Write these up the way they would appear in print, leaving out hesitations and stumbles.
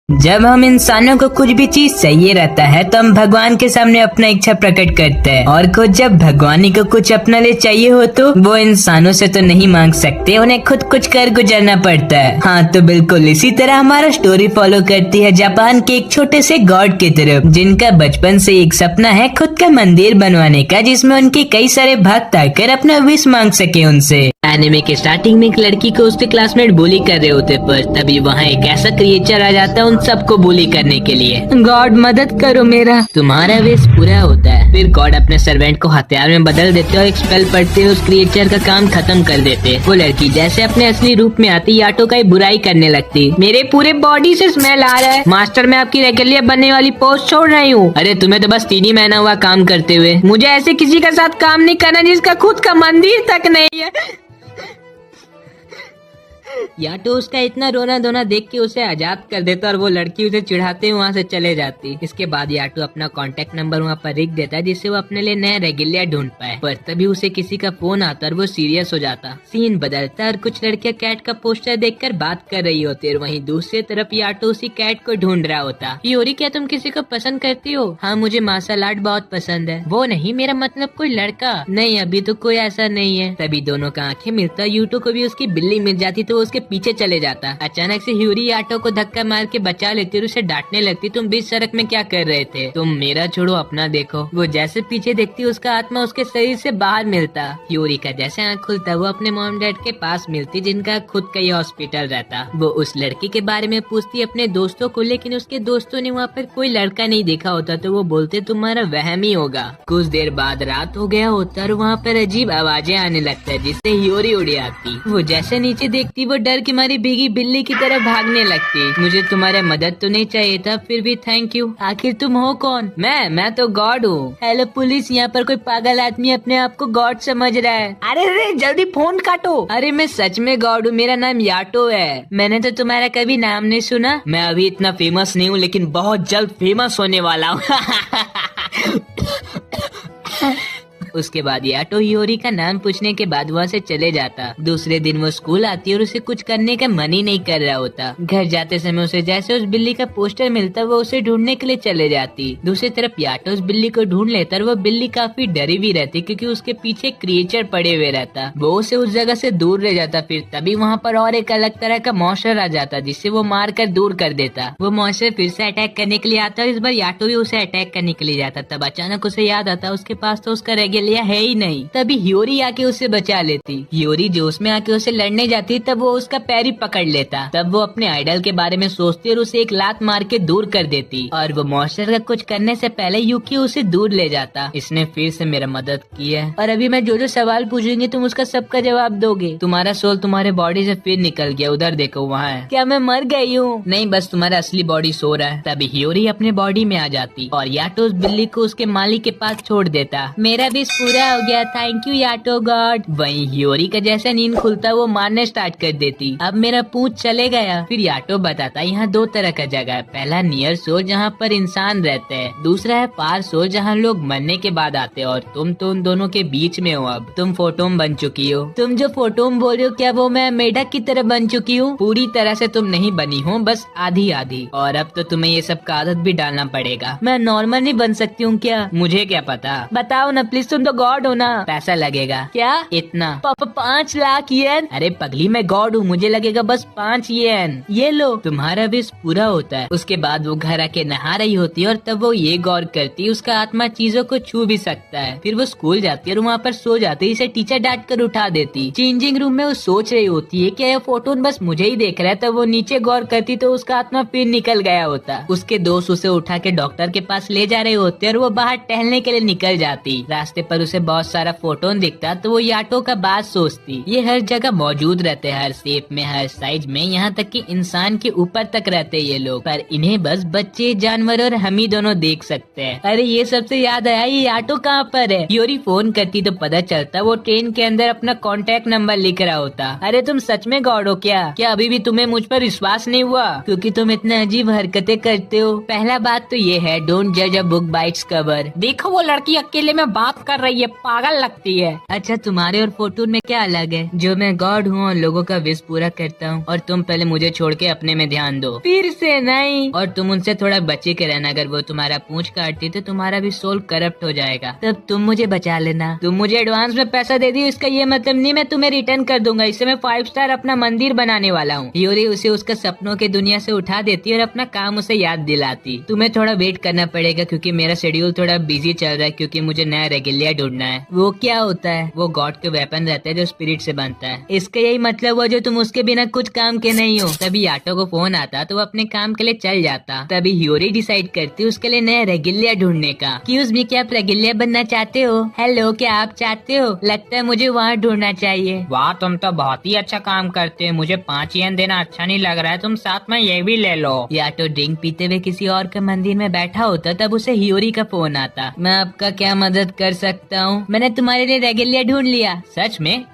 जब हम इंसानों को कुछ भी चीज चाहिए रहता है तो हम भगवान के सामने अपना इच्छा प्रकट करते हैं, और खुद जब भगवान ही को कुछ अपने लिए चाहिए हो तो वो इंसानों से तो नहीं मांग सकते, उन्हें खुद कुछ कर गुजरना पड़ता है। हाँ, तो बिल्कुल इसी तरह हमारा स्टोरी फॉलो करती है जापान के एक छोटे से गॉड की तरफ, जिनका बचपन से एक सपना है खुद का मंदिर बनवाने का, जिसमें उनके कई सारे भक्त आकर अपना विश मांग सके उनसे। एनिमे के स्टार्टिंग में एक लड़की को उसके क्लासमेट बुली कर रहे होते, पर तभी वहाँ एक ऐसा क्रिएचर आ जाता है उन सबको बुली करने के लिए। गॉड मदद करो मेरा। तुम्हारा विश पूरा होता है। फिर गॉड अपने सर्वेंट को हथियार में बदल देते और एक स्पेल पढ़ते हुए उस क्रिएचर का काम खत्म कर देते। वो लड़की जैसे अपने असली रूप में आती याटो का बुराई करने लगती। मेरे पूरे बॉडी से स्मेल आ रहा है मास्टर, मैं आपकी रेगुलर बनने वाली पोस्ट छोड़ रही हूँ। अरे तुम्हें तो बस 3 ही महीना हुआ काम करते हुए, मुझे ऐसे किसी के साथ काम नहीं करना जिसका खुद का मंदिर तक नहीं है। याटो उसका इतना रोना धोना देख के उसे आजाद कर देता और वो लड़की उसे चिढ़ाते वहाँ से चले जाती। इसके बाद याटो अपना कांटेक्ट नंबर वहाँ पर लिख देता है जिससे वो अपने लिए नया रेगुलर ढूंढ पाए, पर तभी उसे किसी का फोन आता और वो सीरियस हो जाता। सीन बदलता और कुछ लड़कियां कैट का पोस्टर देखकर बात कर रही होती और वहीं दूसरी तरफ याटो उसी कैट को ढूंढ रहा होता। योरी, क्या तुम किसी को पसंद करती हो? हाँ, मुझे मार्शल आर्ट बहुत पसंद है। वो नहीं, मेरा मतलब कोई लड़का। नहीं, अभी तो कोई ऐसा नहीं है। तभी दोनों का आंखें मिलता, यूटो को भी उसकी बिल्ली मिल जाती तो उसके पीछे चले जाता। अचानक से ह्यूरी याटो को धक्का मार के बचा लेती और उसे डांटने लगती, तुम बीच सड़क में क्या कर रहे थे? तुम मेरा छोड़ो, अपना देखो। वो जैसे पीछे देखती उसका आत्मा उसके शरीर से बाहर मिलता। ह्यूरी का जैसे आँख खुलता वो अपने मॉम डैड के पास मिलती जिनका खुद का ही हॉस्पिटल रहता। वो उस लड़की के बारे में पूछती अपने दोस्तों को, लेकिन उसके दोस्तों ने वहाँ पर कोई लड़का नहीं देखा होता तो वो बोलते तुम्हारा वहम ही होगा। कुछ देर बाद रात हो गया होता और वहाँ पर अजीब आवाजें आने लगता है जिससे ह्यूरी उड़ आती। वो जैसे नीचे देखती वो डर की मारी भीगी बिल्ली की तरह भागने लगती। मुझे तुम्हारे मदद तो नहीं चाहिए था, फिर भी थैंक यू। आखिर तुम हो कौन? मैं तो गॉड हूँ। हेलो पुलिस, यहाँ पर कोई पागल आदमी अपने आप को गॉड समझ रहा है। अरे जल्दी फोन काटो। अरे मैं सच में गॉड हूँ, मेरा नाम याटो है। मैंने तो तुम्हारा कभी नाम नहीं सुना। मैं अभी इतना फेमस नहीं हूँ लेकिन बहुत जल्द फेमस होने वाला हूँ। उसके बाद याटो ह्यूरी का नाम पूछने के बाद वहाँ से चले जाता। दूसरे दिन वो स्कूल आती और उसे कुछ करने का मन ही नहीं कर रहा होता। घर जाते समय उसे जैसे उस बिल्ली का पोस्टर मिलता वो उसे ढूंढने के लिए चले जाती। दूसरी तरफ याटो उस बिल्ली को ढूंढ लेता और वो बिल्ली काफी डरी भी रहती क्योंकि उसके पीछे क्रिएचर पड़े हुए रहता। वो उसे उस जगह से दूर ले जाता। फिर तभी वहाँ पर और एक अलग तरह का मॉन्स्टर आ जाता जिससे वो मार कर दूर कर देता। वो मॉन्स्टर फिर से अटैक करने के लिए आता और इस बार याटो भी उसे अटैक करने के लिए जाता। तब अचानक उसे याद आता उसके पास तो उसका रेगुलर है ही नहीं। तभी ह्यूरी आके उसे बचा लेती। ह्यूरी जोश में आके उसे लड़ने जाती तब वो उसका पैर ही पकड़ लेता। तब वो अपने आइडल के बारे में सोचती और उसे एक लात मार के दूर कर देती और वो मॉन्स्टर का कुछ करने से पहले यूकी उसे दूर ले जाता। इसने फिर से मेरा मदद की है और अभी मैं जो जो सवाल पूछूंगी तुम उसका सबका जवाब दोगे। तुम्हारा सोल तुम्हारे बॉडी से फिर निकल गया, उधर देखो वहाँ है। क्या मैं मर गई हूँ? नहीं, बस तुम्हारा असली बॉडी सो रहा है। तभी ह्यूरी अपने बॉडी में आ जाती और याटो उस बिल्ली को उसके मालिक के पास छोड़ देता। मेरा भी पूरा हो गया, थैंक यू याटो गॉड। वहीं ह्यूरी का जैसा नींद खुलता वो मारने स्टार्ट कर देती। अब मेरा पूंछ चले गया। फिर याटो बताता यहाँ 2 तरह का जगह है। पहला नियर सोल जहाँ पर इंसान रहते हैं, दूसरा है पार सोल जहाँ लोग मरने के बाद आते हैं और तुम तो उन दोनों के बीच में हो। अब तुम फोटोम बन चुकी हो। तुम जो फोटोम बोल रहे हो क्या वो मैं मेढक की तरह बन चुकी हूँ? पूरी तरह से तुम नहीं बनी हो, बस आधी आधी। और अब तो तुम्हें ये सब का आदत भी डालना पड़ेगा। मैं नॉर्मल नहीं बन सकती हूँ क्या? मुझे क्या पता, बताओ ना प्लीज, तुम तो गॉड हो ना। पैसा लगेगा क्या? इतना? 5 लाख येन? अरे पगली, मैं गॉड हूँ, मुझे लगेगा बस 5 येन। ये लो, तुम्हारा विश पूरा होता है। उसके बाद वो घर आके नहा रही होती है और तब वो ये गौर करती उसका आत्मा चीजों को छू भी सकता है। फिर वो स्कूल जाती है और वहाँ पर सो जाती है। इसे टीचर डांट कर उठा देती। चेंजिंग रूम में वो सोच रही होती है क्या ये फोटोन बस मुझे ही देख रहा है। तब वो नीचे गौर करती तो उसका आत्मा फिर निकल गया होता। उसके दोस्त उसे उठा के डॉक्टर के पास ले जा रहे होते और वो बाहर टहलने के लिए निकल जाती। रास्ते पर उसे बहुत सारा फोटोन दिखता तो वो याटो का बात सोचती। ये हर जगह मौजूद रहते हैं, हर शेप में, हर साइज में, यहाँ तक कि इंसान के ऊपर तक रहते ये लोग, पर इन्हें बस बच्चे, जानवर और हम ही दोनों देख सकते हैं। अरे ये सबसे याद आया, ये याटो कहाँ पर है? ह्यूरी फोन करती तो पता चलता वो ट्रेन के अंदर अपना कॉन्टेक्ट नंबर लिख रहा होता। अरे तुम सच में गॉड हो क्या अभी भी तुम्हें मुझ पर विश्वास नहीं हुआ? क्योंकि तुम इतना अजीब हरकतें करते हो। पहला बात तो ये है, डोंट जज a book by its cover. देखो वो लड़की अकेले में बात कर कर रही है, पागल लगती है। अच्छा, तुम्हारे और फोटून में क्या अलग है? जो मैं गॉड हूँ और लोगों का विश पूरा करता हूँ, और तुम पहले मुझे छोड़ के अपने में ध्यान दो। फिर से नहीं। और तुम उनसे थोड़ा बचे के रहना, अगर वो तुम्हारा पूंछ काटती तो तुम्हारा भी सोल करप्ट हो जाएगा, तब तुम मुझे बचा लेना। तुम मुझे एडवांस में पैसा दे दी, इसका ये मतलब नहीं मैं तुम्हें रिटर्न कर दूंगा। इससे मैं 5 स्टार अपना मंदिर बनाने वाला हूँ। यूरी उसे उसका सपनों की दुनिया से उठा देती और अपना काम उसे याद दिलाती। तुम्हें थोड़ा वेट करना पड़ेगा क्योंकि मेरा शेड्यूल थोड़ा बिजी चल रहा है, क्योंकि मुझे नया रेगुलिया ढूंढना है। वो क्या होता है? वो गॉड के वेपन रहते हैं जो स्पिरिट से बनता है। इसका यही मतलब हुआ जो तुम उसके बिना कुछ काम के नहीं हो। तभी याटो को फोन आता तो वो अपने काम के लिए चल जाता। तभी ह्यूरी डिसाइड करती उसके लिए नया रेगुलिया ढूंढने का। एक्सक्यूज मी, क्या आप रेगुलिया बनना चाहते हो? हेलो, क्या आप चाहते हो? लगता है मुझे वहाँ ढूंढना चाहिए। वाह, तुम तो बहुत ही अच्छा काम करते हो। मुझे 5 येन देना अच्छा नहीं लग रहा है, तुम साथ में ये भी ले लो। याटो ड्रिंक पीते हुए किसी और के मंदिर में बैठा होता, तब उसे ह्यूरी का फोन आता। मैं आपका क्या मदद कर सकता हूँ? मैंने तुम्हारे लिए रेगुलिया ढूंढ लिया। सच में?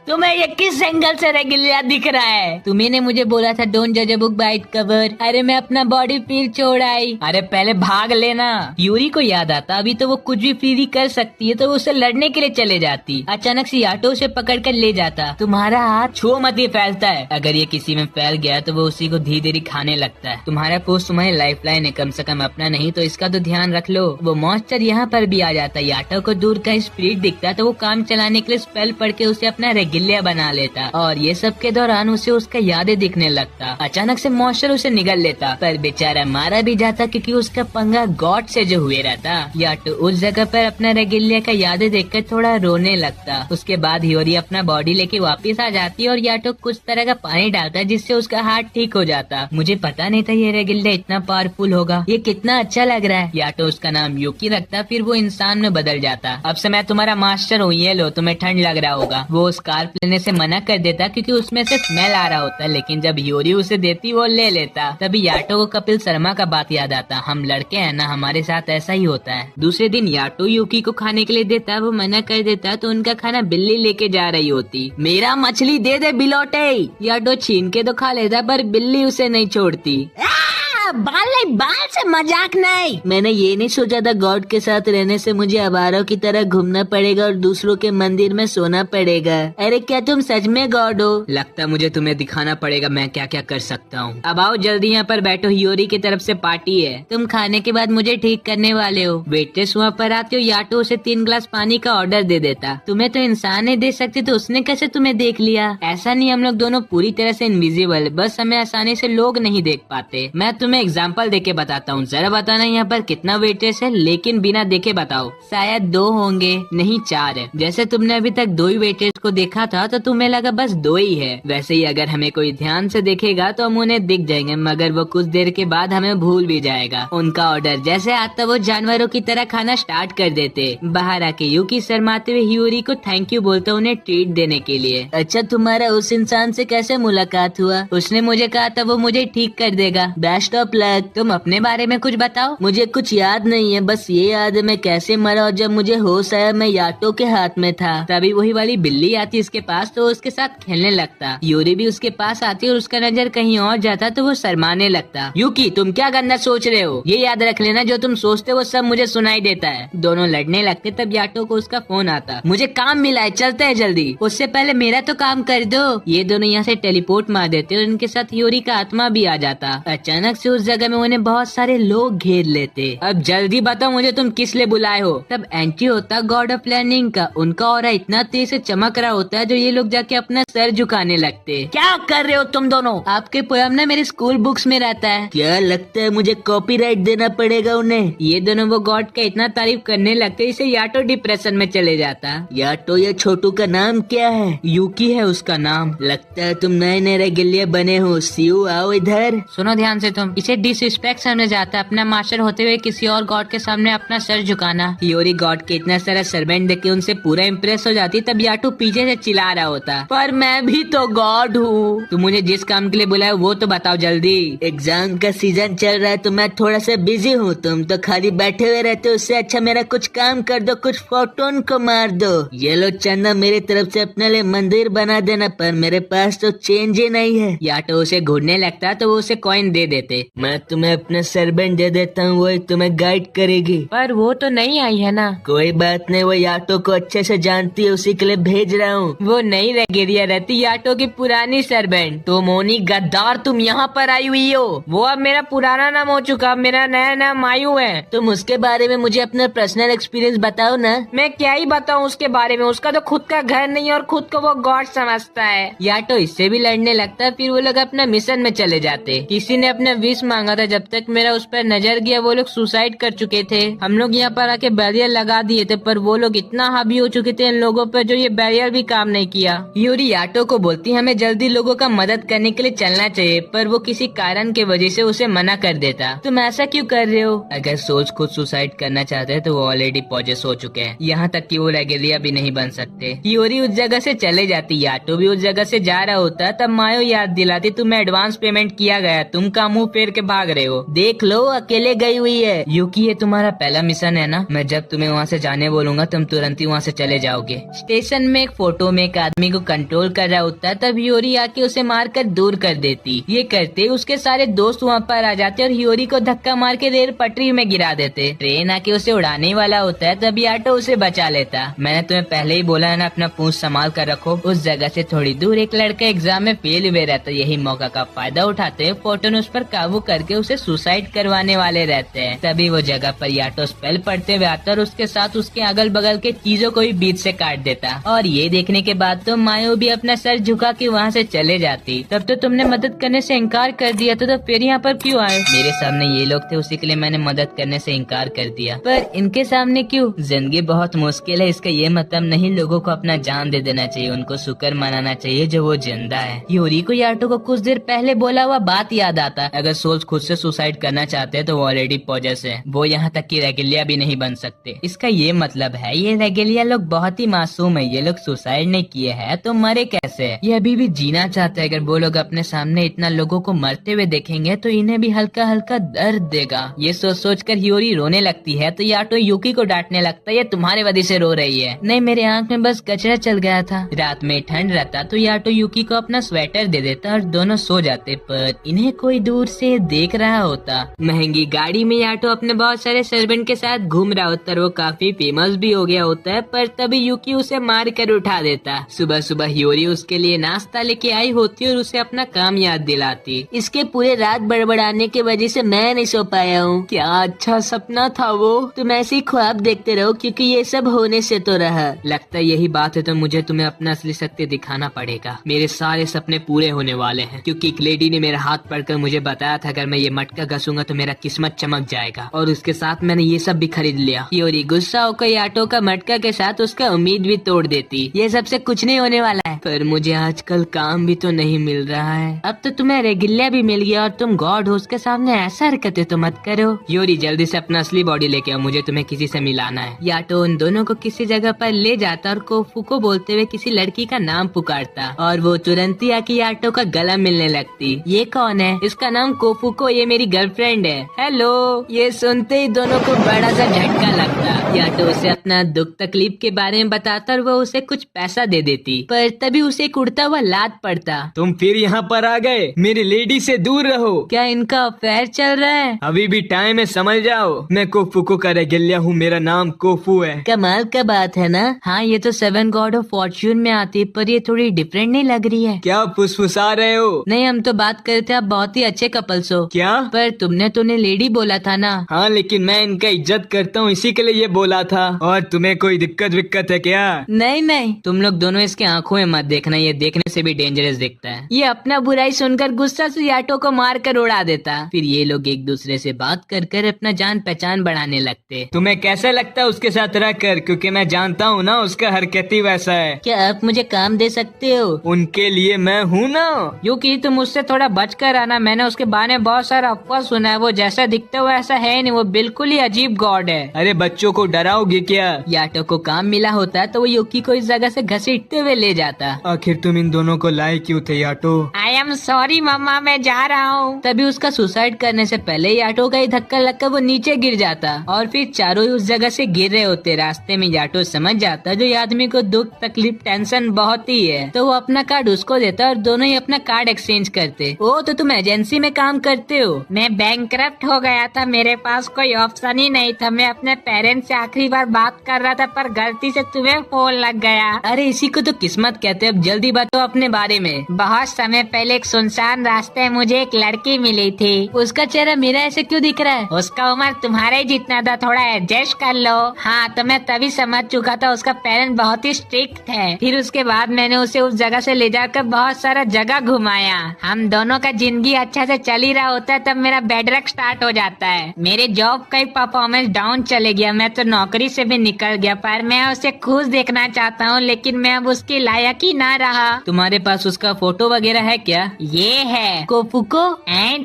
तुम्हें ये किस एंगल से रेगुलर दिख रहा है? तुम्ही ने मुझे बोला था डोंट जज a book by its cover. अरे मैं अपना बॉडी फिर छोड़ आई। अरे पहले भाग लेना। यूरी को याद आता अभी तो वो कुछ भी फ्री कर सकती है, तो वो उसे लड़ने के लिए चले जाती। अचानक से याटो उसे पकड़ कर ले जाता। तुम्हारा हाथ छुओ मत, ये फैलता है। अगर ये किसी में फैल गया तो वो उसी को धीरे धीरे खाने लगता है। तुम्हारा पोस्ट तुम्हारी लाइफ लाइन है, कम से कम अपना नहीं तो इसका तो ध्यान रख लो। वो मॉन्स्टर यहाँ पर भी आ जाता है। याटो को दूर का स्पिरिट दिखता तो वो काम चलाने के लिए स्पेल पढ़ के उसे अपना रेगुलिया बना लेता, और ये सब के दौरान उसे उसका यादें दिखने लगता। अचानक से मॉन्स्टर उसे निगल लेता, पर बेचारा मारा भी जाता क्योंकि उसका पंगा गॉड से जो हुए रहता। याटो उस जगह पर अपना रेगुलिया का यादें देखकर थोड़ा रोने लगता। उसके बाद ह्यूरी अपना बॉडी लेके वापस आ जाती और याटो कुछ तरह का पानी डालता जिससे उसका हार्ट ठीक हो जाता। मुझे पता नहीं था ये रेगुलिया इतना पावरफुल होगा, ये कितना अच्छा लग रहा है। याटो उसका नाम यूकी रखता, फिर वो इंसान में बदल जाता। अब से मैं तुम्हारा मास्टर हूँ, ये लो, तुम्हें ठंड लग रहा होगा। वो स्कार्फ लेने से मना कर देता क्योंकि उसमें से स्मेल आ रहा होता, लेकिन जब ह्यूरी उसे देती वो ले लेता। तभी याटो को कपिल शर्मा का बात याद आता। हम लड़के हैं ना, हमारे साथ ऐसा ही होता है। दूसरे दिन याटो यूकी को खाने के लिए देता, वो मना कर देता तो उनका खाना बिल्ली लेके जा रही होती। मेरा मछली दे दे बिलोटे। याटो छीन के तो खा लेता, पर बिल्ली उसे नहीं छोड़ती। बाल से मजाक नहीं। मैंने ये नहीं सोचा था गॉड के साथ रहने से मुझे आवारों की तरह घूमना पड़ेगा और दूसरों के मंदिर में सोना पड़ेगा। अरे क्या तुम सच में गॉड हो? लगता मुझे तुम्हें दिखाना पड़ेगा मैं क्या क्या कर सकता हूँ। अब आओ जल्दी यहाँ पर बैठो, ह्यूरी की तरफ से पार्टी है। तुम खाने के बाद मुझे ठीक करने वाले हो। वेट्रेस वहाँ पर आती हो, याटो उसे 3 ग्लास पानी का ऑर्डर दे देता। तुम्हें तो इंसान नहीं दे सकते, तो उसने कैसे तुम्हें देख लिया? ऐसा नहीं, हम लोग दोनों पूरी तरह से इनविजिबल, बस हमें आसानी से लोग नहीं देख पाते। मैं तुम्हें एग्जाम्पल देके बताता हूँ, जरा बताना यहाँ पर कितना वेटेज है, लेकिन बिना देखे बताओ। शायद 2 होंगे। नहीं 4 है। जैसे तुमने अभी तक 2 ही वेटेज को देखा था तो तुम्हें लगा बस 2 ही है। वैसे ही अगर हमें कोई ध्यान से देखेगा तो हम उन्हें दिख जाएंगे, मगर वो कुछ देर के बाद हमें भूल भी जाएगा। उनका ऑर्डर जैसे आता वो जानवरों की तरह खाना स्टार्ट कर देते। बाहर आके यूकी शर्माते हुए ह्यूरी को थैंक यू बोलता उन्हें ट्रीट देने के लिए। अच्छा, तुम्हारा उस इंसान से कैसे मुलाकात हुआ? उसने मुझे कहा था वो मुझे ठीक कर देगा। Best of luck. तुम अपने बारे में कुछ बताओ। मुझे कुछ याद नहीं है, बस ये याद है मैं कैसे मरा, और जब मुझे होश आया मैं याटो के हाथ में था। तभी वही वाली बिल्ली आती इसके पास तो उसके साथ खेलने लगता। यूरी भी उसके पास आती और उसका नजर कहीं और जाता तो वो शर्माने लगता। यूकी, तुम क्या गंदा सोच रहे हो? ये याद रख लेना, जो तुम सोचते हो वो सब मुझे सुनाई देता है। दोनों लड़ने लगते, तब याटो को उसका फोन आता। मुझे काम मिला है, चलते हैं जल्दी। उससे पहले मेरा तो काम कर दो। ये दोनों यहाँ से टेलीपोर्ट मार देते और उनके साथ यूरी का आत्मा भी आ जाता। अचानक से उस जगह में उन्हें बहुत सारे लोग घेर लेते। अब जल्दी बताओ मुझे, तुम किस लिए बुलाए हो? तब एंट्री होता गॉड ऑफ लर्निंग का। उनका ऑरा इतना तेज से चमक रहा होता है जो ये लोग जाके अपना सर झुकाने लगते। क्या कर रहे हो तुम दोनों? आपके पोयम ना मेरे स्कूल बुक्स में रहता है। क्या लगता है मुझे कॉपीराइट देना पड़ेगा उन्हें? ये दोनों वो गॉड का इतना तारीफ करने लगते इसे याटो डिप्रेशन में चले जाता। याटो या छोटू का नाम क्या है? यूकी है उसका नाम। लगता है तुम नए नए रेगुलिया बने हो। सीयू, आओ इधर। सुनो ध्यान से, तुम इसे डिसरिस्पेक्ट समझ जाता है, अपना मास्टर होते हुए किसी और गॉड के सामने अपना सर झुकाना। ह्यूरी गॉड के इतना सारा सर्वेंट देख के उनसे पूरा इम्प्रेस हो जाती। तब याटो पीछे पीछे से चिल्ला रहा होता, पर मैं भी तो गॉड हूँ। तो मुझे जिस काम के लिए बुलाया वो तो बताओ जल्दी। एग्जाम का सीजन चल रहा है तो मैं थोड़ा सा बिजी हूँ, तुम तो खाली बैठे हुए रहते हो, उससे अच्छा मेरा कुछ काम कर दो, कुछ फोटोन को मार दो। ये लो चंदा मेरी तरफ से अपने लिए मंदिर बना देना, पर मेरे पास तो चेंज ही नहीं है। या तो उसे घूरने लगता तो वो उसे कॉइन दे देते। मैं तुम्हें अपना सर्वेंट दे देता हूँ, वही तुम्हें गाइड करेगी। पर वो तो नहीं आई है ना। कोई बात नहीं, वो याटो को अच्छे से जानती है, उसी के लिए भेज रहा हूँ। वो नहीं रेगेरिया रहती, याटो की पुरानी सर्वेंट। तो मोनी गद्दार, तुम यहाँ पर आई हुई हो। वो अब मेरा पुराना नाम हो चुका, अब मेरा नया नाम मायू है। तुम उसके बारे में मुझे अपना पर्सनल एक्सपीरियंस बताओ ना। मैं क्या ही बताऊँ उसके बारे में, उसका तो खुद का घर नहीं है और खुद को वो गॉड समझता है। याटो इससे भी लड़ने लगता, फिर वो लोग अपना मिशन में चले जाते। किसी ने अपना विश मांगा था, जब तक मेरा उस पर नजर गया वो लोग सुसाइड कर चुके थे। हम लोग यहाँ पर आके बैरियर लगा दिए थे, पर वो लोग इतना हावी हो चुके थे इन लोगों पर जो ये बैरियर भी काम नहीं किया। यूरी याटो को बोलती हमें जल्दी लोगों का मदद करने के लिए चलना चाहिए, पर वो किसी कारण की वजह से उसे मना कर देता। तुम ऐसा क्यों कर रहे हो? अगर सोल्स खुद सुसाइड करना चाहते हैं तो वो ऑलरेडी पॉजेस हो चुके हैं, यहाँ तक कि वो रेगेलिया भी नहीं बन सकते। यूरी उस जगह से चले जाती, याटो भी उस जगह से जा रहा होता, तब मायो याद दिलाती तुम्हें एडवांस पेमेंट किया गया, तुम का मुंह फेर के भाग रहे हो। देख लो अकेले गई हुई है। यूकी ये तुम्हारा पहला मिशन है ना, मैं जब तुम्हें वहाँ से जाने बोलूंगा तुम तुरंत ही वहाँ से चले जाओगे। स्टेशन में एक फोटो में एक आदमी को कंट्रोल कर रहा होता, तब हियोरी आके उसे मारकर दूर कर देती। ये करते उसके सारे दोस्त वहाँ पर आ जाते और हियोरी को धक्का मार के रेल पटरी में गिरा देते। ट्रेन आके उसे उड़ाने वाला होता है, तब याटो उसे बचा लेता। मैंने तुम्हें पहले ही बोला है ना, अपना पूंछ संभाल कर रखो। उस जगह से थोड़ी दूर एक लड़का एग्जाम में फेल हुए रहता, यही मौका का फायदा उठाते फोटोन उस पर काबू करके उसे सुसाइड करवाने वाले रहते हैं। तभी वो जगह पर याटो स्पेल पढ़ते हुए आता और उसके साथ उसके अगल बगल के चीजों को भी बीच से काट देता। और ये देखने के बाद तो मायो भी अपना सर झुका के वहाँ से चले जाती। तब तो तुमने मदद करने से इनकार कर दिया था, तो फिर यहाँ पर क्यों आए? मेरे सामने ये लोग थे, उसी के लिए मैंने मदद करने से इनकार कर दिया। पर इनके सामने क्यों? जिंदगी बहुत मुश्किल है, इसका ये मतलब नहीं लोगों को अपना जान दे देना चाहिए, उनको शुक्र मनाना चाहिए जो वो जिंदा है। यूरी को याटो को कुछ देर पहले बोला हुआ बात याद आता, अगर सोल्स खुद से सुसाइड करना चाहते हैं तो वो ऑलरेडी पॉजेस है, वो यहाँ तक कि रेगेलिया भी नहीं बन सकते। इसका ये मतलब है ये रेगेलिया लोग बहुत ही मासूम है, ये लोग सुसाइड नहीं किए हैं तो मरे कैसे? ये अभी भी जीना चाहते हैं। अगर वो लोग अपने सामने इतना लोगों को मरते हुए देखेंगे तो इन्हें भी हल्का हल्का दर्द देगा। ये सोच सोच कर हियोरी रोने लगती है, तो याटो यूकी को डांटने लगता है, ये तुम्हारे वजह से रो रही है। नहीं, मेरे आंख में बस कचरा चल गया था। रात में ठंड रहता तो याटो यूकी को अपना स्वेटर दे देता और दोनों सो जाते, पर इन्हें कोई दूर से देख रहा होता। महंगी गाड़ी में याटो अपने बहुत सारे सर्वेंट के साथ घूम रहा होता, वो काफी फेमस भी हो गया होता है, पर तभी यूकी उसे मार कर उठा देता। सुबह सुबह हियोरी उसके लिए नाश्ता लेके आई होती और उसे अपना काम याद दिलाती। इसके पूरे रात बड़बड़ाने की वजह से मैं नहीं सो पाया हूँ। क्या अच्छा सपना था वो। तुम ऐसे ही ख्वाब देखते रहो, क्योंकि ये सब होने से तो रहा। लगता है यही बात है, तो मुझे तुम्हें अपना असली शक्ति दिखाना पड़ेगा। मेरे सारे सपने पूरे होने वाले हैं, क्योंकि एक लेडी ने मेरा हाथ पकड़कर मुझे बताया था अगर मैं ये मटका घसूंगा तो मेरा किस्मत चमक जाएगा, और उसके साथ मैंने ये सब भी खरीद लिया। हियोरी गुस्सा होकर याटो का मटका के साथ उसका उम्मीद भी तोड़ देती। ये सबसे कुछ नहीं होने वाला है, पर मुझे आजकल काम भी तो नहीं मिल रहा है। अब तो तुम्हें रेगिल्या भी मिल गया और तुम गॉड हो, उसके सामने ऐसा हरकतें तो मत करो। यूरी जल्दी से अपना असली बॉडी लेके आओ, मुझे तुम्हें किसी से मिलाना है। याटो उन दोनों को किसी जगह पर ले जाता और कोफू को बोलते हुए किसी लड़की का नाम पुकारता, और वो तुरंत ही आके याटो का गला मिलने लगती। ये कौन है? इसका नाम कोफुको, ये मेरी गर्लफ्रेंड है। हेलो। ये सुनते ही दोनों को बड़ा सा झटका लगता। याटो उसे अपना दुख तकलीफ के बारे में बताता और वो उसे कुछ पैसा दे देती, पर तभी उसे एक उड़ता हुआ लात पड़ता। तुम फिर यहाँ पर आ गए, मेरी लेडी से दूर रहो। क्या इनका अफेयर चल रहा है? अभी भी टाइम है, समझ जाओ। मैं कोफुको का रेगेलिया हूँ, मेरा नाम कोफू है। कमाल का बात है ना। हाँ, ये तो 7 गॉड ऑफ फॉर्च्यून में आती, पर ये थोड़ी डिफरेंट नहीं लग रही है। क्या फुसफुसा रहे हो? नहीं, हम तो बात कर रहे थे आप बहुत ही अच्छे कपल्स हो। क्या? पर तुमने तो उन्हें लेडी बोला था ना। हाँ, लेकिन मैं इनका इज्जत करता हूँ, इसी के लिए ये बोला था। और तुम्हें कोई दिक्कत विक्कत है क्या? नहीं नहीं, तुम लोग दोनों इसके आंखों में मत देखना, ये देखने से भी डेंजरस दिखता है। ये अपना बुराई सुनकर गुस्सा से याटो को मार कर उड़ा देता। फिर ये लोग एक दूसरे से बात कर कर अपना जान पहचान बढ़ाने लगते। तुम्हें कैसा लगता है उसके साथ रहकर? क्योंकि मैं जानता हूँ ना उसका हरकत ही वैसा है। क्या आप मुझे काम दे सकते हो? उनके लिए मैं हूँ ना। यूकी, तुम उससे थोड़ा बच कर आना, मैंने उसके बारे में बहुत सारा अफवाह सुना है। वो जैसा दिखता है वैसा है नहीं, वो बिल्कुल ही अजीब गॉड है। अरे बच्चों को डराओगे क्या? याटो को काम मिला होता तो वो यूकी को इस जगह जगह से घसीटते हुए ले जाता। आखिर तुम इन दोनों को लाए क्यों थे याटो? आई एम सॉरी मम्मा, मैं जा रहा हूँ। तभी उसका सुसाइड करने से पहले याटो का ही धक्का लगकर वो नीचे गिर जाता और फिर चारों ही उस जगह से गिर रहे होते। रास्ते में याटो समझ जाता जो ये आदमी को दुख तकलीफ टेंशन बहुत ही है, तो वो अपना कार्ड उसको देता और दोनों ही अपना कार्ड एक्सचेंज करते। ओ तो तुम एजेंसी में काम करते हो? मैं बैंकरप्ट हो गया था, मेरे पास कोई ऑप्शन ही नहीं था। मैं अपने पेरेंट्स से आखिरी बार बात कर रहा था पर गलती से तुम्हें फोन लग गया। अरे इसी को तो किस्मत कहते हैं। अब जल्दी बताओ अपने बारे में। बहुत समय पहले एक सुनसान रास्ते में मुझे एक लड़की मिली थी। उसका चेहरा मेरा ऐसे क्यों दिख रहा है? उसका उम्र तुम्हारे ही जितना था, थोड़ा एडजस्ट कर लो। हाँ तो मैं तभी समझ चुका था उसका पेरेंट बहुत ही स्ट्रिक्ट है। फिर उसके बाद मैंने उसे उस जगह से ले जाकर बहुत सारा जगह घुमाया। हम दोनों का जिंदगी अच्छा से चल ही रहा होता है तब मेरा बेडरक स्टार्ट हो जाता है। मेरे जॉब का परफॉर्मेंस डाउन चले गया, मैं तो नौकरी से भी निकल गया। पर मैं उसे खुश देखना चाहता हूँ लेकिन मैं अब उसकी लायक ही ना रहा। तुम्हारे पास उसका फोटो वगैरह है क्या? ये है। कोफुको?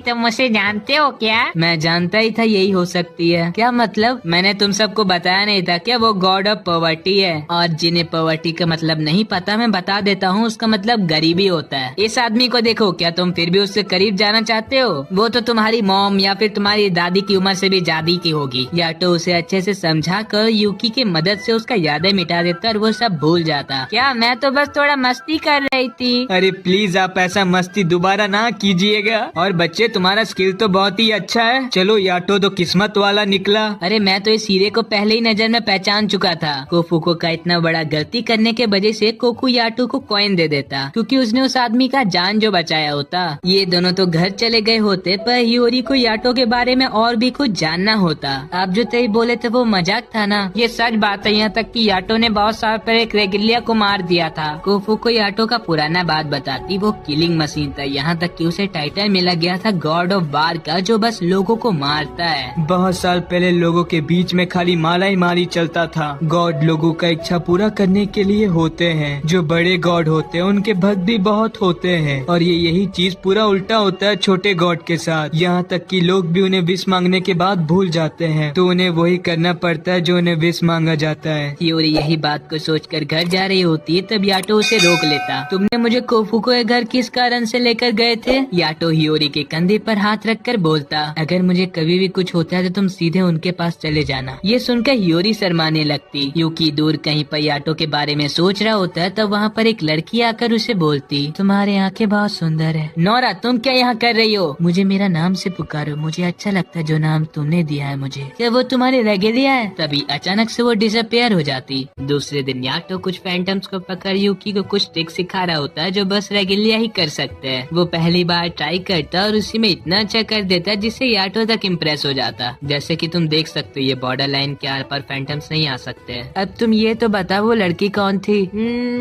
तुम उसे जानते हो क्या? मैं जानता ही था यही हो सकती है। क्या मतलब? मैंने तुम सबको बताया नहीं था क्या वो गॉड ऑफ पॉवर्टी है? और जिन्हें पॉवर्टी का मतलब नहीं पता मैं बता देता हूँ, उसका मतलब गरीबी होता है। इस आदमी को देखो, क्या तुम फिर भी उससे करीब जाना चाहते हो? वो तो तुम्हारी मॉम या फिर तुम्हारी दादी की उम्र से भी ज्यादा की होगी। या तो उसे अच्छे से समझा कर यूकी की मदद से उसका यादें मिटा देता और वो सब भूल जाता। क्या? मैं तो बस थोड़ा मस्ती कर रही थी। अरे प्लीज आप ऐसा मस्ती दोबारा ना कीजिएगा। और बच्चे तुम्हारा स्किल तो बहुत ही अच्छा है। चलो याटो तो किस्मत वाला निकला। अरे मैं तो इस हीरे को पहले ही नजर में पहचान चुका था। कोफुको का इतना बड़ा गलती करने के वजह से कोकू याटो को कॉइन दे देता क्योंकि उसने उस आदमी का जान जो बचाया होता। ये दोनों तो घर चले गए होते पर हियोरी को याटो के बारे में और भी कुछ जानना होता। आप जो तय बोले थे वो मजाक था ना? ये सच बात है, यहाँ तक कि याटो ने बहुत साल पहले एक रेगिलिया को मार दिया था। कोफुको याटो का पुराना बात बताती वो किलिंग मशीन था, यहाँ तक कि उसे टाइटल मिला गया था गॉड ऑफ वार का, जो बस लोगों को मारता है। बहुत साल पहले लोगों के बीच में खाली मारा ही मारी चलता था। गॉड लोगों का इच्छा पूरा करने के लिए होते हैं। जो बड़े गॉड होते हैं उनके भक्त भी बहुत होते हैं और ये यही चीज पूरा उल्टा होता है छोटे गॉड के साथ। यहाँ तक कि लोग भी उन्हें विश मांगने के बाद भूल जाते हैं, तो उन्हें वही करना पड़ता है जो उन्हें विश मांगा जाता है। हियोरी यही बात को सोचकर घर जा रही होती है तब याटो उसे रोक लेता। तुमने मुझे कोफुको के घर किस कारण से लेकर गए थे? याटो हियोरी के कंधे पर हाथ रखकर बोलता, अगर मुझे कभी भी कुछ होता है तो तुम सीधे उनके पास चले जाना। ये सुनकर हियोरी शर्माने लगती। यूकी दूर कहीं पर याटो के बारे में सोच रहा होता है तब वहाँ पर एक लड़की आकर उसे बोलती, तुम्हारी आंखें बहुत सुंदर है। नोरा तुम क्या यहाँ कर रही हो? मुझे मेरा नाम से पुकारो, मुझे अच्छा लगता है जो नाम तुमने दिया है मुझे। क्या वो तुम्हारी रेगेलिया है? तभी अचानक से वो डिसअपियर हो जाती। दूसरे दिन याटो कुछ फैंटम्स को पकड़ यूकी को कुछ ट्रिक सिखा रहा होता है जो बस रेगेलिया ही कर सकते हैं। वो पहली बार ट्राई करता और उसी में इतना अच्छा कर देता जिससे याटो तक इम्प्रेस हो जाता। जैसे कि तुम देख सकते हो ये बॉर्डर लाइन के आर पर फैंटम्स नहीं आ सकते। अब तुम ये तो बताओ वो लड़की कौन थी?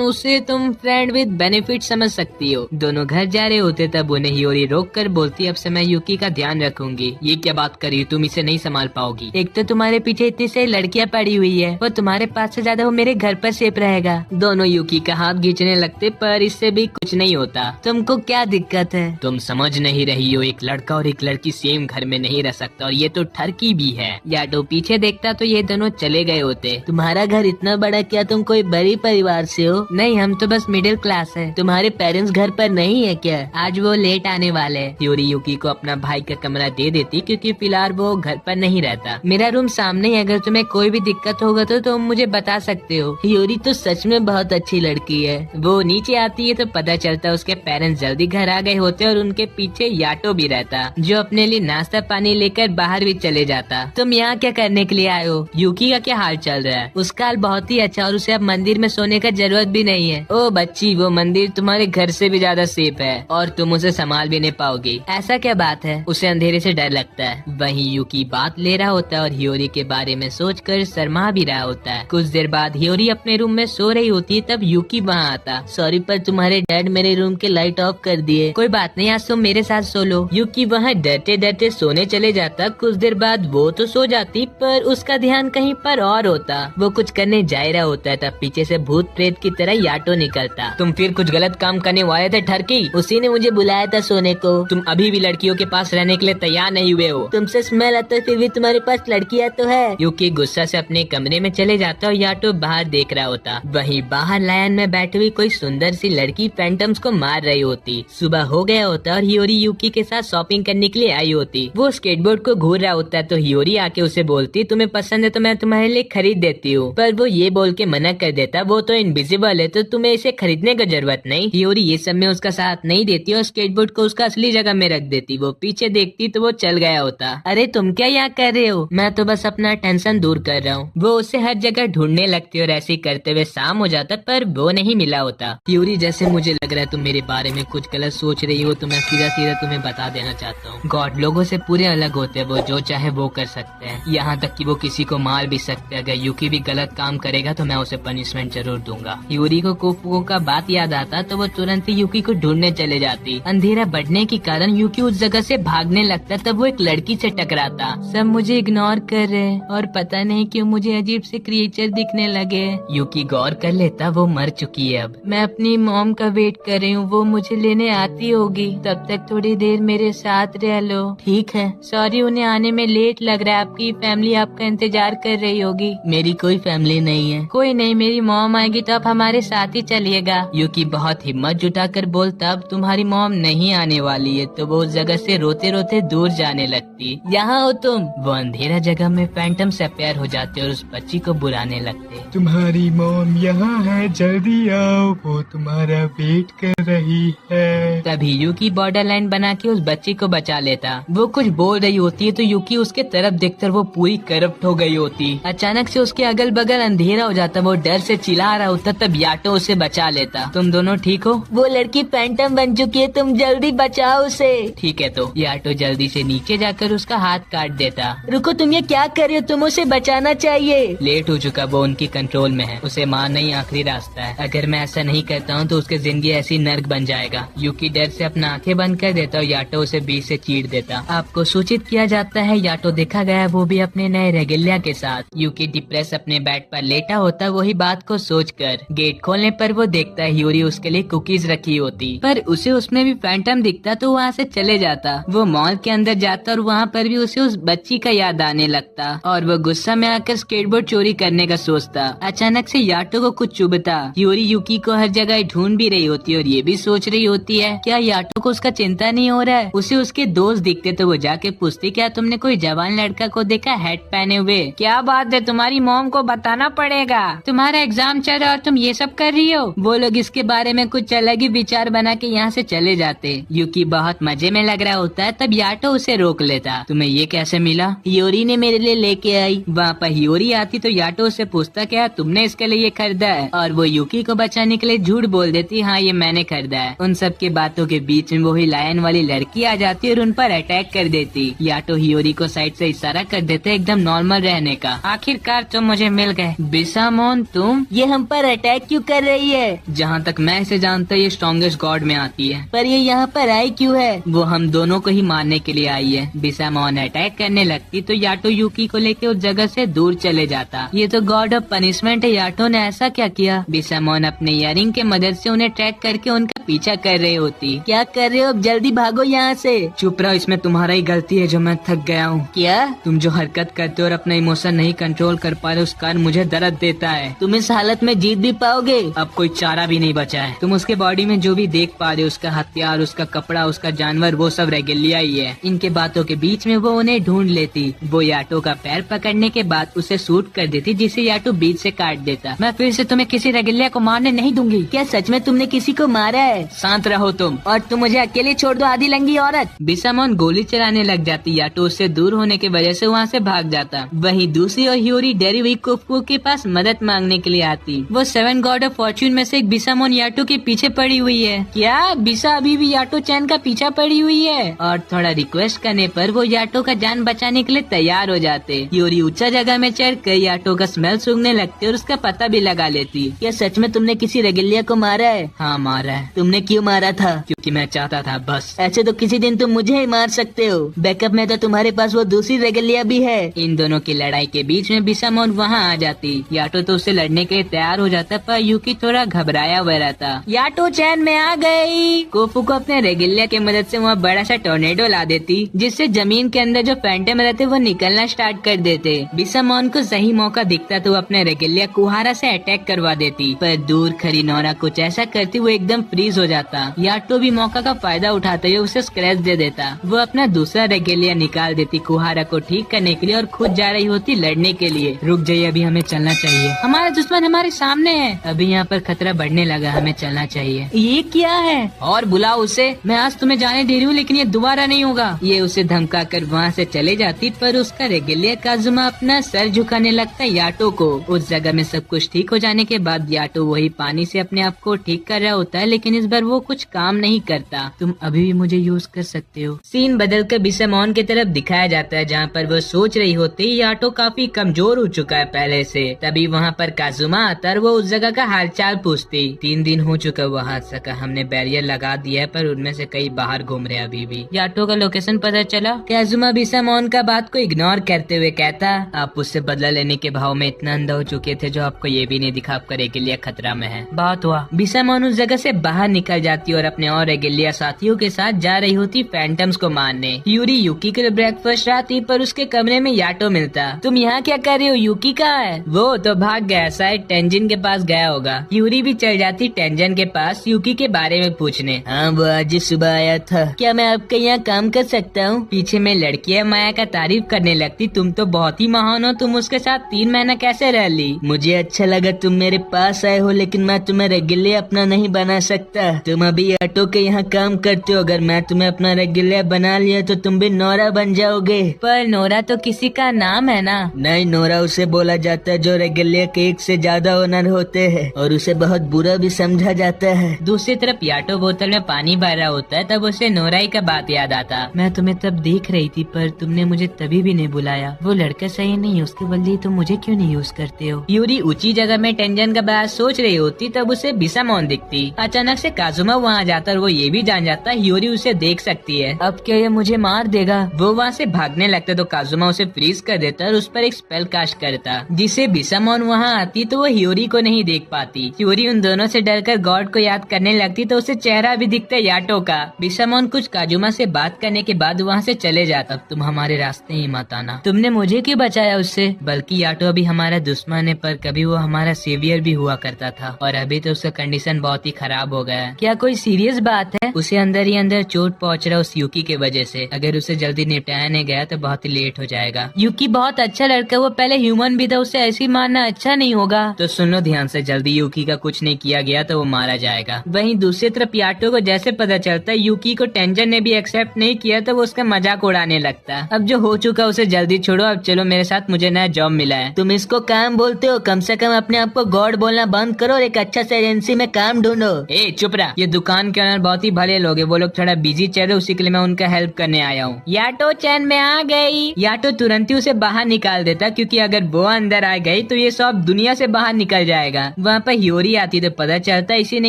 उसे तुम फ्रेंड विद बेनिफिट समझ सकती हो। दोनों घर जा रहे होते तब उन्हें हियोरी रोक कर बोलती, अब से मैं यूकी का ध्यान रखूंगी। ये क्या बात करी, तुम इसे नहीं संभाल पाओगी। एक तो तुम्हारे पीछे इतनी सारी लड़कियां पड़ी हुई है और तुम्हारे पास से ज्यादा वो मेरे घर पर सेफ रहेगा। दोनों यूकी का हाथ खींचने लगते पर इससे भी कुछ नहीं होता। तुमको क्या दिक्कत है? तुम समझ नहीं रही हो, एक लड़का और एक लड़की सेम घर में नहीं रह सकता और ये तो ठरकी भी है। याटो पीछे देखता तो ये दोनों चले गए होते। तुम्हारा घर इतना बड़ा, क्या तुम कोई बड़ी परिवार से हो? नहीं, हम तो बस मिडिल क्लास है। तुम्हारे पेरेंट्स घर पर नहीं है क्या? आज वो लेट आने वाले हैं। हियोरी यूकी को अपना भाई का कमरा दे देती क्योंकि फिलहाल वो घर पर नहीं रहता। मेरा रूम सामने है, अगर तुम्हें कोई भी दिक्कत होगा तो तुम मुझे बता सकते हो। हियोरी तो सच में बहुत अच्छी लड़की है। वो नीचे आती है तो पता चलता उसके पेरेंट्स जल्दी घर आ गए होते और उनके पीछे याटो भी रहता जो अपने लिए नाश्ता पानी लेकर बाहर भी चले जाता। तुम यहाँ क्या करने के लिए आए हो? यूकी का क्या हाल चल रहा है? उसका हाल बहुत ही अच्छा और उसे अब मंदिर में सोने का जरूरत भी नहीं है। ओ बच्ची, वो मंदिर तुम्हारे घर से भी ज्यादा सेफ है और तुम उसे संभाल भी नहीं पाओगी। ऐसा क्या बात है? उसे अंधेरे से डर लगता है। वहीं यूकी बात ले रहा होता है और हियोरी के बारे में सोचकर शर्मा भी रहा होता है। कुछ देर बाद हियोरी अपने रूम में सो रही होती है तब यूकी वहाँ आता। सॉरी पर तुम्हारे डैड मेरे रूम के लाइट ऑफ कर दिए। कोई बात नहीं, आज तुम मेरे साथ सो लो। यूकी वहाँ डरते डरते सोने चले जाता। कुछ देर बाद वो तो सो जाती पर उसका ध्यान कहीं पर और होता। वो कुछ करने जा रहा होता है तब पीछे से भूत प्रेत की तरह याटो निकलता। तुम फिर कुछ गलत काम करने वाले थे ठरकी। उसी ने मुझे बुलाया था सोने को। तुम अभी भी लड़कियों के पास रहने के लिए तैयार नहीं हुए हो। तुमसे स्मेल आता है फिर भी तुम्हारे पास लड़कियाँ तो है। यूकी गुस्सा से अपने कमरे में चले जाता और याटो बाहर देख रहा होता। होता। वहीं बाहर लायन में बैठी हुई कोई सुंदर सी लड़की फैंटम्स को मार रही होती। सुबह हो गया होता और हियोरी यूकी के साथ शॉपिंग करने के लिए आई होती। वो स्केटबोर्ड को घूर रहा होता है तो हियोरी आके उसे बोलती तुम्हें पसंद है तो मैं तुम्हारे लिए खरीद देती हूँ, पर वो ये बोल के मना कर देता वो तो इनविजिबल है तो तुम्हें इसे खरीदने की जरूरत नहीं। हियोरी ये सब में उसका साथ नहीं देती और स्केटबोर्ड को उसका असली जगह में रख देती। वो पीछे देखती तो वो चल गया होता। अरे तुम क्या यहाँ कर रहे हो? मैं तो बस अपना टेंशन दूर कर रहा हूँ। वो उसे हर जगह ढूंढने लगती और ऐसे करते हुए शाम हो जाता पर वो नहीं मिला होता। हियोरी जैसे मुझे लग रहा है तुम मेरे बारे में कुछ गलत सोच रही हो तो मैं सीधा सीधा तुम्हें बता देना चाहता हूँ। गॉड लोगों से पूरे अलग होते हैं, वो जो चाहे वो कर सकते हैं, यहाँ तक कि वो किसी को मार भी सकते हैं। अगर यूकी भी गलत काम करेगा तो मैं उसे पनिशमेंट जरूर दूंगा। हियोरी को कोफुको का बात याद आता तो वो तुरंत ही यूकी को ढूंढने चले जाती। अंधेरा बढ़ने के कारण यूकी उस जगह से भागने लगता तब वो एक लड़की से टकराता। सब मुझे इग्नोर कर रहे हैं और पता नहीं क्यों मुझे अजीब से क्रिएचर दिखने लगे। यूकी गौर कर लेता वो मर चुकी है। अब मैं अपनी मॉम का वेट कर रही हूँ, वो मुझे लेने आती होगी, तब तक थोड़ी देर मेरे साथ रह लो। ठीक है, सॉरी उन्हें आने में लेट लग रहा है, आपकी फैमिली आपका इंतजार कर रही होगी। मेरी कोई फैमिली नहीं है। कोई नहीं, मेरी मॉम आएगी तो आप हमारे साथ ही चलिएगा। यूकी बहुत हिम्मत जुटाकर बोलता अब तुम्हारी मॉम नहीं आने वाली है तो वो उस जगह से रोते रोते दूर जाने लगती। यहाँ हो तुम। वो अंधेरा जगह में फैंटम से प्यार हो जाते और उस बच्ची को बुलाने लगते। तुम्हारी मॉम यहाँ है, जल्दी आओ, वो तुम्हारा वेट कर रही है। तभी यूकी बॉर्डर लाइन बना के उस बच्ची को बचा लेता। वो कुछ बोल रही होती है तो यूकी उसके तरफ देखकर वो पूरी करप्ट हो गई होती। अचानक से उसके अगल बगल अंधेरा हो जाता, वो डर से चिल्ला रहा होता तब याटो उसे बचा लेता। तुम दोनों ठीक हो? वो लड़की फैंटम बन चुकी है, तुम जल्दी बचाओ उसे। ठीक है, तो याटो जल्दी से नीचे जाकर उसका हाथ काट देता। रुको, तुम ये क्या कर रहे हो? तुम उसे बचाना चाहिए। लेट हो चुका, वो उनकी कंट्रोल में है, उसे मारना ही आखिरी रास्ता है। अगर मैं ऐसा नहीं करता हूँ तो उसकी जिंदगी ऐसी नर्क बन जाएगा। यूकी डर से अपना आंखें बंद कर देता और याटो उसे बीच से चीर देता। आपको सूचित किया जाता है याटो देखा गया, वो भी अपने नए रेगुलिया के साथ। यूकी डिप्रेस अपने बेड पर लेटा होता वही बात को सोचकर। गेट खोलने पर वो देखता है हियोरी उसके लिए कुकीज रखी होती, पर उसे उसमें भी फैंटम दिखता तो वहाँ से चले जाता। वो मॉल के अंदर जाता और वहाँ पर भी उसे उस बच्ची का याद आने लगता और वो गुस्सा में आकर स्केटबोर्ड चोरी करने का सोचता। अचानक से याटो को कुछ चुभता। हियोरी यूकी को हर जगह ढूंढ भी रही होती है और ये भी सोच रही होती है क्या याटो को उसका चिंता नहीं हो रहा है। उसे उसके दोस्त दिखते तो वो जाके पूछती क्या तुमने कोई जवान लड़का को देखा हैट पहने हुए? क्या बात है, तुम्हारी मॉम को बताना पड़ेगा, तुम्हारा एग्जाम चल रहा है और तुम ये सब कर रही हो। वो लोग इसके बारे में कुछ अलग ही विचार बना के यहाँ से चले जाते। यूकी बहुत मजे में लग रहा होता है तब याटो उसे रोक लेता। तुम्हें ये कैसे मिला? हियोरी ने मेरे लिए लेके आई। वहाँ पर हियोरी आती तो याटो उसे पूछता क्या तुमने इसके लिए ये खरीदा है, और वो यूकी को बचाने के लिए झूठ बोल देती हाँ ये मैंने खरीदा है। उन सब के बातों के बीच में वही लायन वाली लड़की आ जाती और उन पर अटैक कर देती। याटो हियोरी को साइड से इशारा कर देते एकदम नॉर्मल रहने का। आखिरकार तुम मुझे मिल गए। बिसामोन, तुम ये हम पर अटैक क्यों कर रही है? जहाँ तक मैं इसे जानता ये स्ट्रॉन्गेस्ट गॉड में आती है, पर ये यहाँ पर आई क्यों है? वो हम दोनों को ही मारने के लिए आई है। बिसामोन अटैक करने लगती तो याटो यूकी को लेके उस जगह से दूर चले जाता। ये तो गॉड ऑफ पनिशमेंट है, याटो ने ऐसा क्या किया? बिसामोन अपने इयरिंग के मदद से उन्हें ट्रैक करके उनका पीछा कर रही होती। क्या कर रहे हो? अब जल्दी भागो यहाँ से। चुप रहो, इसमें तुम्हारा ही गलती है जो मैं थक गया हूँ। क्या? तुम जो हरकत करते हो और अपना इमोशन नहीं कंट्रोल कर पा रहे उस कारण मुझे दर्द देता है। तुम इस हालत में जीत भी पाओगे? अब कोई चारा भी नहीं बचा है। तुम उसके बॉडी में जो भी देख पा रहे हो, उसका हथियार, उसका कपड़ा, उसका जानवर, वो सब रेगुलिया ही है। इनके बातों के बीच में वो उन्हें ढूंढ लेती। वो याटो का पैर पकड़ने के बाद उसे शूट कर देती जिसे याटो बीच से काट देता। मैं फिर से तुम्हें किसी रेगुलिया को मारने नहीं दूंगी। क्या सच में तुमने किसी को मारा है? शांत रहो तुम, और तुम मुझे अकेले छोड़ दो आधी लंगी औरत। बिसामोन गोली चलाने लग जाती। याटो उससे दूर होने की वजह से वहाँ से भाग जाता। वहीं दूसरी और हियोरी डरी हुई कोफुको के पास मदद मांगने के लिए आती। वो 7 गॉड ऑफ फॉर्च्यून में से एक बिसामोन याटो के पीछे पड़ी हुई है। क्या बिसा अभी भी याटो चैन का पीछा पड़ी हुई है? और थोड़ा रिक्वेस्ट करने पर वो याटो का जान बचाने के लिए तैयार हो जाते। हियोरी ऊंचा जगह में चढ़ कर याटो का स्मेल सूंघने लगती और उसका पता भी लगा लेती। क्या सच में तुमने किसी रेगुलिया को मारा है? हाँ मारा है। तुमने क्यों मारा था? क्योंकि मैं चाहता था बस। ऐसे तो किसी दिन तुम मुझे ही मार सकते हो। बैकअप में तो तुम्हारे पास वो दूसरी रेगुलिया भी है। इन दोनों की लड़ाई के बीच में बिसामोन वहाँ आ जाती। याटो तो उससे लड़ने के लिए तैयार हो जाता पर यूकी थोड़ा घबराया हुआ रहता। याटो चैन में आ गई। कोफुको अपने रेगुलिया की मदद से वहाँ बड़ा सा टोर्नेडो ला देती जिससे जमीन के अंदर जो फैंटम रहते वो निकलना स्टार्ट कर देते। बिसामोन को सही मौका दिखता तो वो अपने रेगुलिया कुहारा से से अटैक करवा देती, पर दूर खड़ी नोरा कुछ ऐसा करती वो एकदम फ्रीज हो जाता। याटो भी मौका का फायदा उठाते हुए उसे स्क्रैच दे देता। वो अपना दूसरा रेगेलिया निकाल देती कुहारा को ठीक करने के लिए और खुद जा रही होती लड़ने के लिए। रुक जाइए, अभी हमें चलना चाहिए, हमारा दुश्मन हमारे सामने है, अभी यहाँ पर खतरा बढ़ने लगा, हमें चलना चाहिए। ये क्या है? और बुलाओ उसे, मैं आज तुम्हें जाने दे रही हूँ लेकिन ये दोबारा नहीं होगा। ये उसे धमका कर वहाँ से चले जाती, पर उसका रेगेलिया काजुमा अपना सर झुकाने लगता याटो को। उस जगह में सब कुछ ठीक हो जाने के बाद याटो वही पानी से अपने आप को ठीक कर रहा होता है, लेकिन इस बार वो कुछ काम नहीं करता। तुम अभी भी मुझे यूज कर सकते हो। सीन बदलकर बिसामोन की तरफ दिखाया जाता है, जहाँ पर वो सोच रही होती याटो काफी कमजोर हो चुका है पहले से। तभी वहाँ पर काजुमा आता और वो उस जगह का हालचाल पूछती। 3 दिन हो चुका वो हादसा का, हमने बैरियर लगा दिया है पर उनमें से कई बाहर घूम रहे अभी भी। याटो का लोकेशन पता चला? काजुमा बिसामोन का बात को इग्नोर करते हुए कहता, आप उससे बदला लेने के भाव में इतना अंधा हो चुके थे जो आपको ये भी नहीं दिखा आपका रेगेलिया खतरा में है। बात हुआ। बिसामोन उस जगह से बाहर निकल जाती और अपने और रेगेलिया साथियों के साथ जा रही होती फैंटम्स को मारने। यूरी यूकी के लिए ब्रेकफास्ट आती, पर उसके कमरे में याटो मिलता। तुम यहाँ क्या कर रहे हो? यूकी कहाँ है? वो तो भाग गया, शायद टेंजिन के पास गया होगा। यूरी भी चल जाती टेंजन के पास यूकी के बारे में पूछने। हाँ, वो आज सुबह आया था, क्या मैं आपके यहाँ काम कर सकता हूँ? पीछे में लड़कियाँ माया का तारीफ करने लगती। तुम तो बहुत ही महान हो, तुम उसके साथ 3 महीना कैसे रह ली? मुझे अच्छा लगा तुम मेरे पास आए हो, लेकिन मैं तुम्हें रेगुलिया अपना नहीं बना सकता। तुम अभी ऑटो के यहाँ काम करते हो, अगर मैं तुम्हें अपना रेगुलिया बना लिया तो तुम भी नोरा बन जाओगे। पर नोरा तो किसी का नाम है ना? नहीं, नोरा उसे बोला जाता है जो रेगुलिया के 1 से ज्यादा ओनर होते हैं, और उसे बहुत बुरा भी समझा जाता है। दूसरी तरफ याटो बोतल में पानी भर रहा होता है, तब उसे नोराई का बात याद आता। मैं तुम्हें तब देख रही थी पर तुमने मुझे तभी भी नहीं बुलाया। वो लड़का सही नहीं, उसके बदले तुम मुझे क्यों नहीं यूज करते हो? यूरी ऊंची जगह में टेंजन का बात सोच रही होती, तब उसे बिसामोन दिखती। अचानक से काजुमा वहाँ जाता और वो ये भी जान जाता यूरी उसे देख सकती है। अब क्या ये मुझे मार देगा? वो वहाँ से भागने लगता तो काजुमा उसे फ्रीज कर देता और उस पर एक स्पेल कास्ट करता, जिसे बिसामोन वहाँ आती तो वो ह्यूरी को नहीं देख पाती। ह्यूरी उन दोनों से डरकर गॉड को याद करने लगती तो उसे चेहरा भी दिखता याटो का। बिसामोन कुछ काजुमा से बात करने के बाद वहाँ से चले जाता। अब तुम हमारे रास्ते ही मत आना, तुमने मुझे क्यों बचाया उससे? बल्कि याटो अभी हमारा दुश्मन है, पर कभी वो हमारा सेवियर भी हुआ करता था, और अभी तो उसका कंडीशन बहुत ही खराब हो गया है। क्या कोई सीरियस बात है? उसे अंदर ही अंदर चोट पहुँच रहा उस यूकी के वजह से। अगर उसे जल्दी निपटाया नहीं गया तो बहुत ही लेट हो जाएगा। यूकी बहुत अच्छा लड़का, वो पहले ह्यूमन भी था, उसे ऐसी मारना अच्छा नहीं होगा। तो सुनो ध्यान से, जल्दी यूकी का कुछ नहीं किया गया तो वो मारा जाएगा। वहीं दूसरी तरफ याटो को जैसे पता चलता यूकी को टेंजन ने भी एक्सेप्ट नहीं किया तो वो उसका मजाक उड़ाने लगता। अब जो हो चुका उसे जल्दी छोड़ो, अब चलो मेरे साथ, मुझे नया जॉब मिला है। तुम इसको काम बोलते हो? कम से कम अपने आप को गॉड बोलना बंद करो और एक अच्छा सा एजेंसी में काम ढूंढो। ए चुप रहा, ये दुकान के ओनर बहुत ही भले लोग हैं, वो लोग थोड़ा बिजी चल रहे, उसी के लिए मैं उनका हेल्प करने आया हूँ। याटो चैन में आ गई। याटो तुरंत ही उसे बाहर निकाल देता, क्योंकि अगर वो अंदर आ गई तो ये सब दुनिया से बाहर निकल जाएगा। वहाँ पर ह्यूरी आती तो पता चलता इसी ने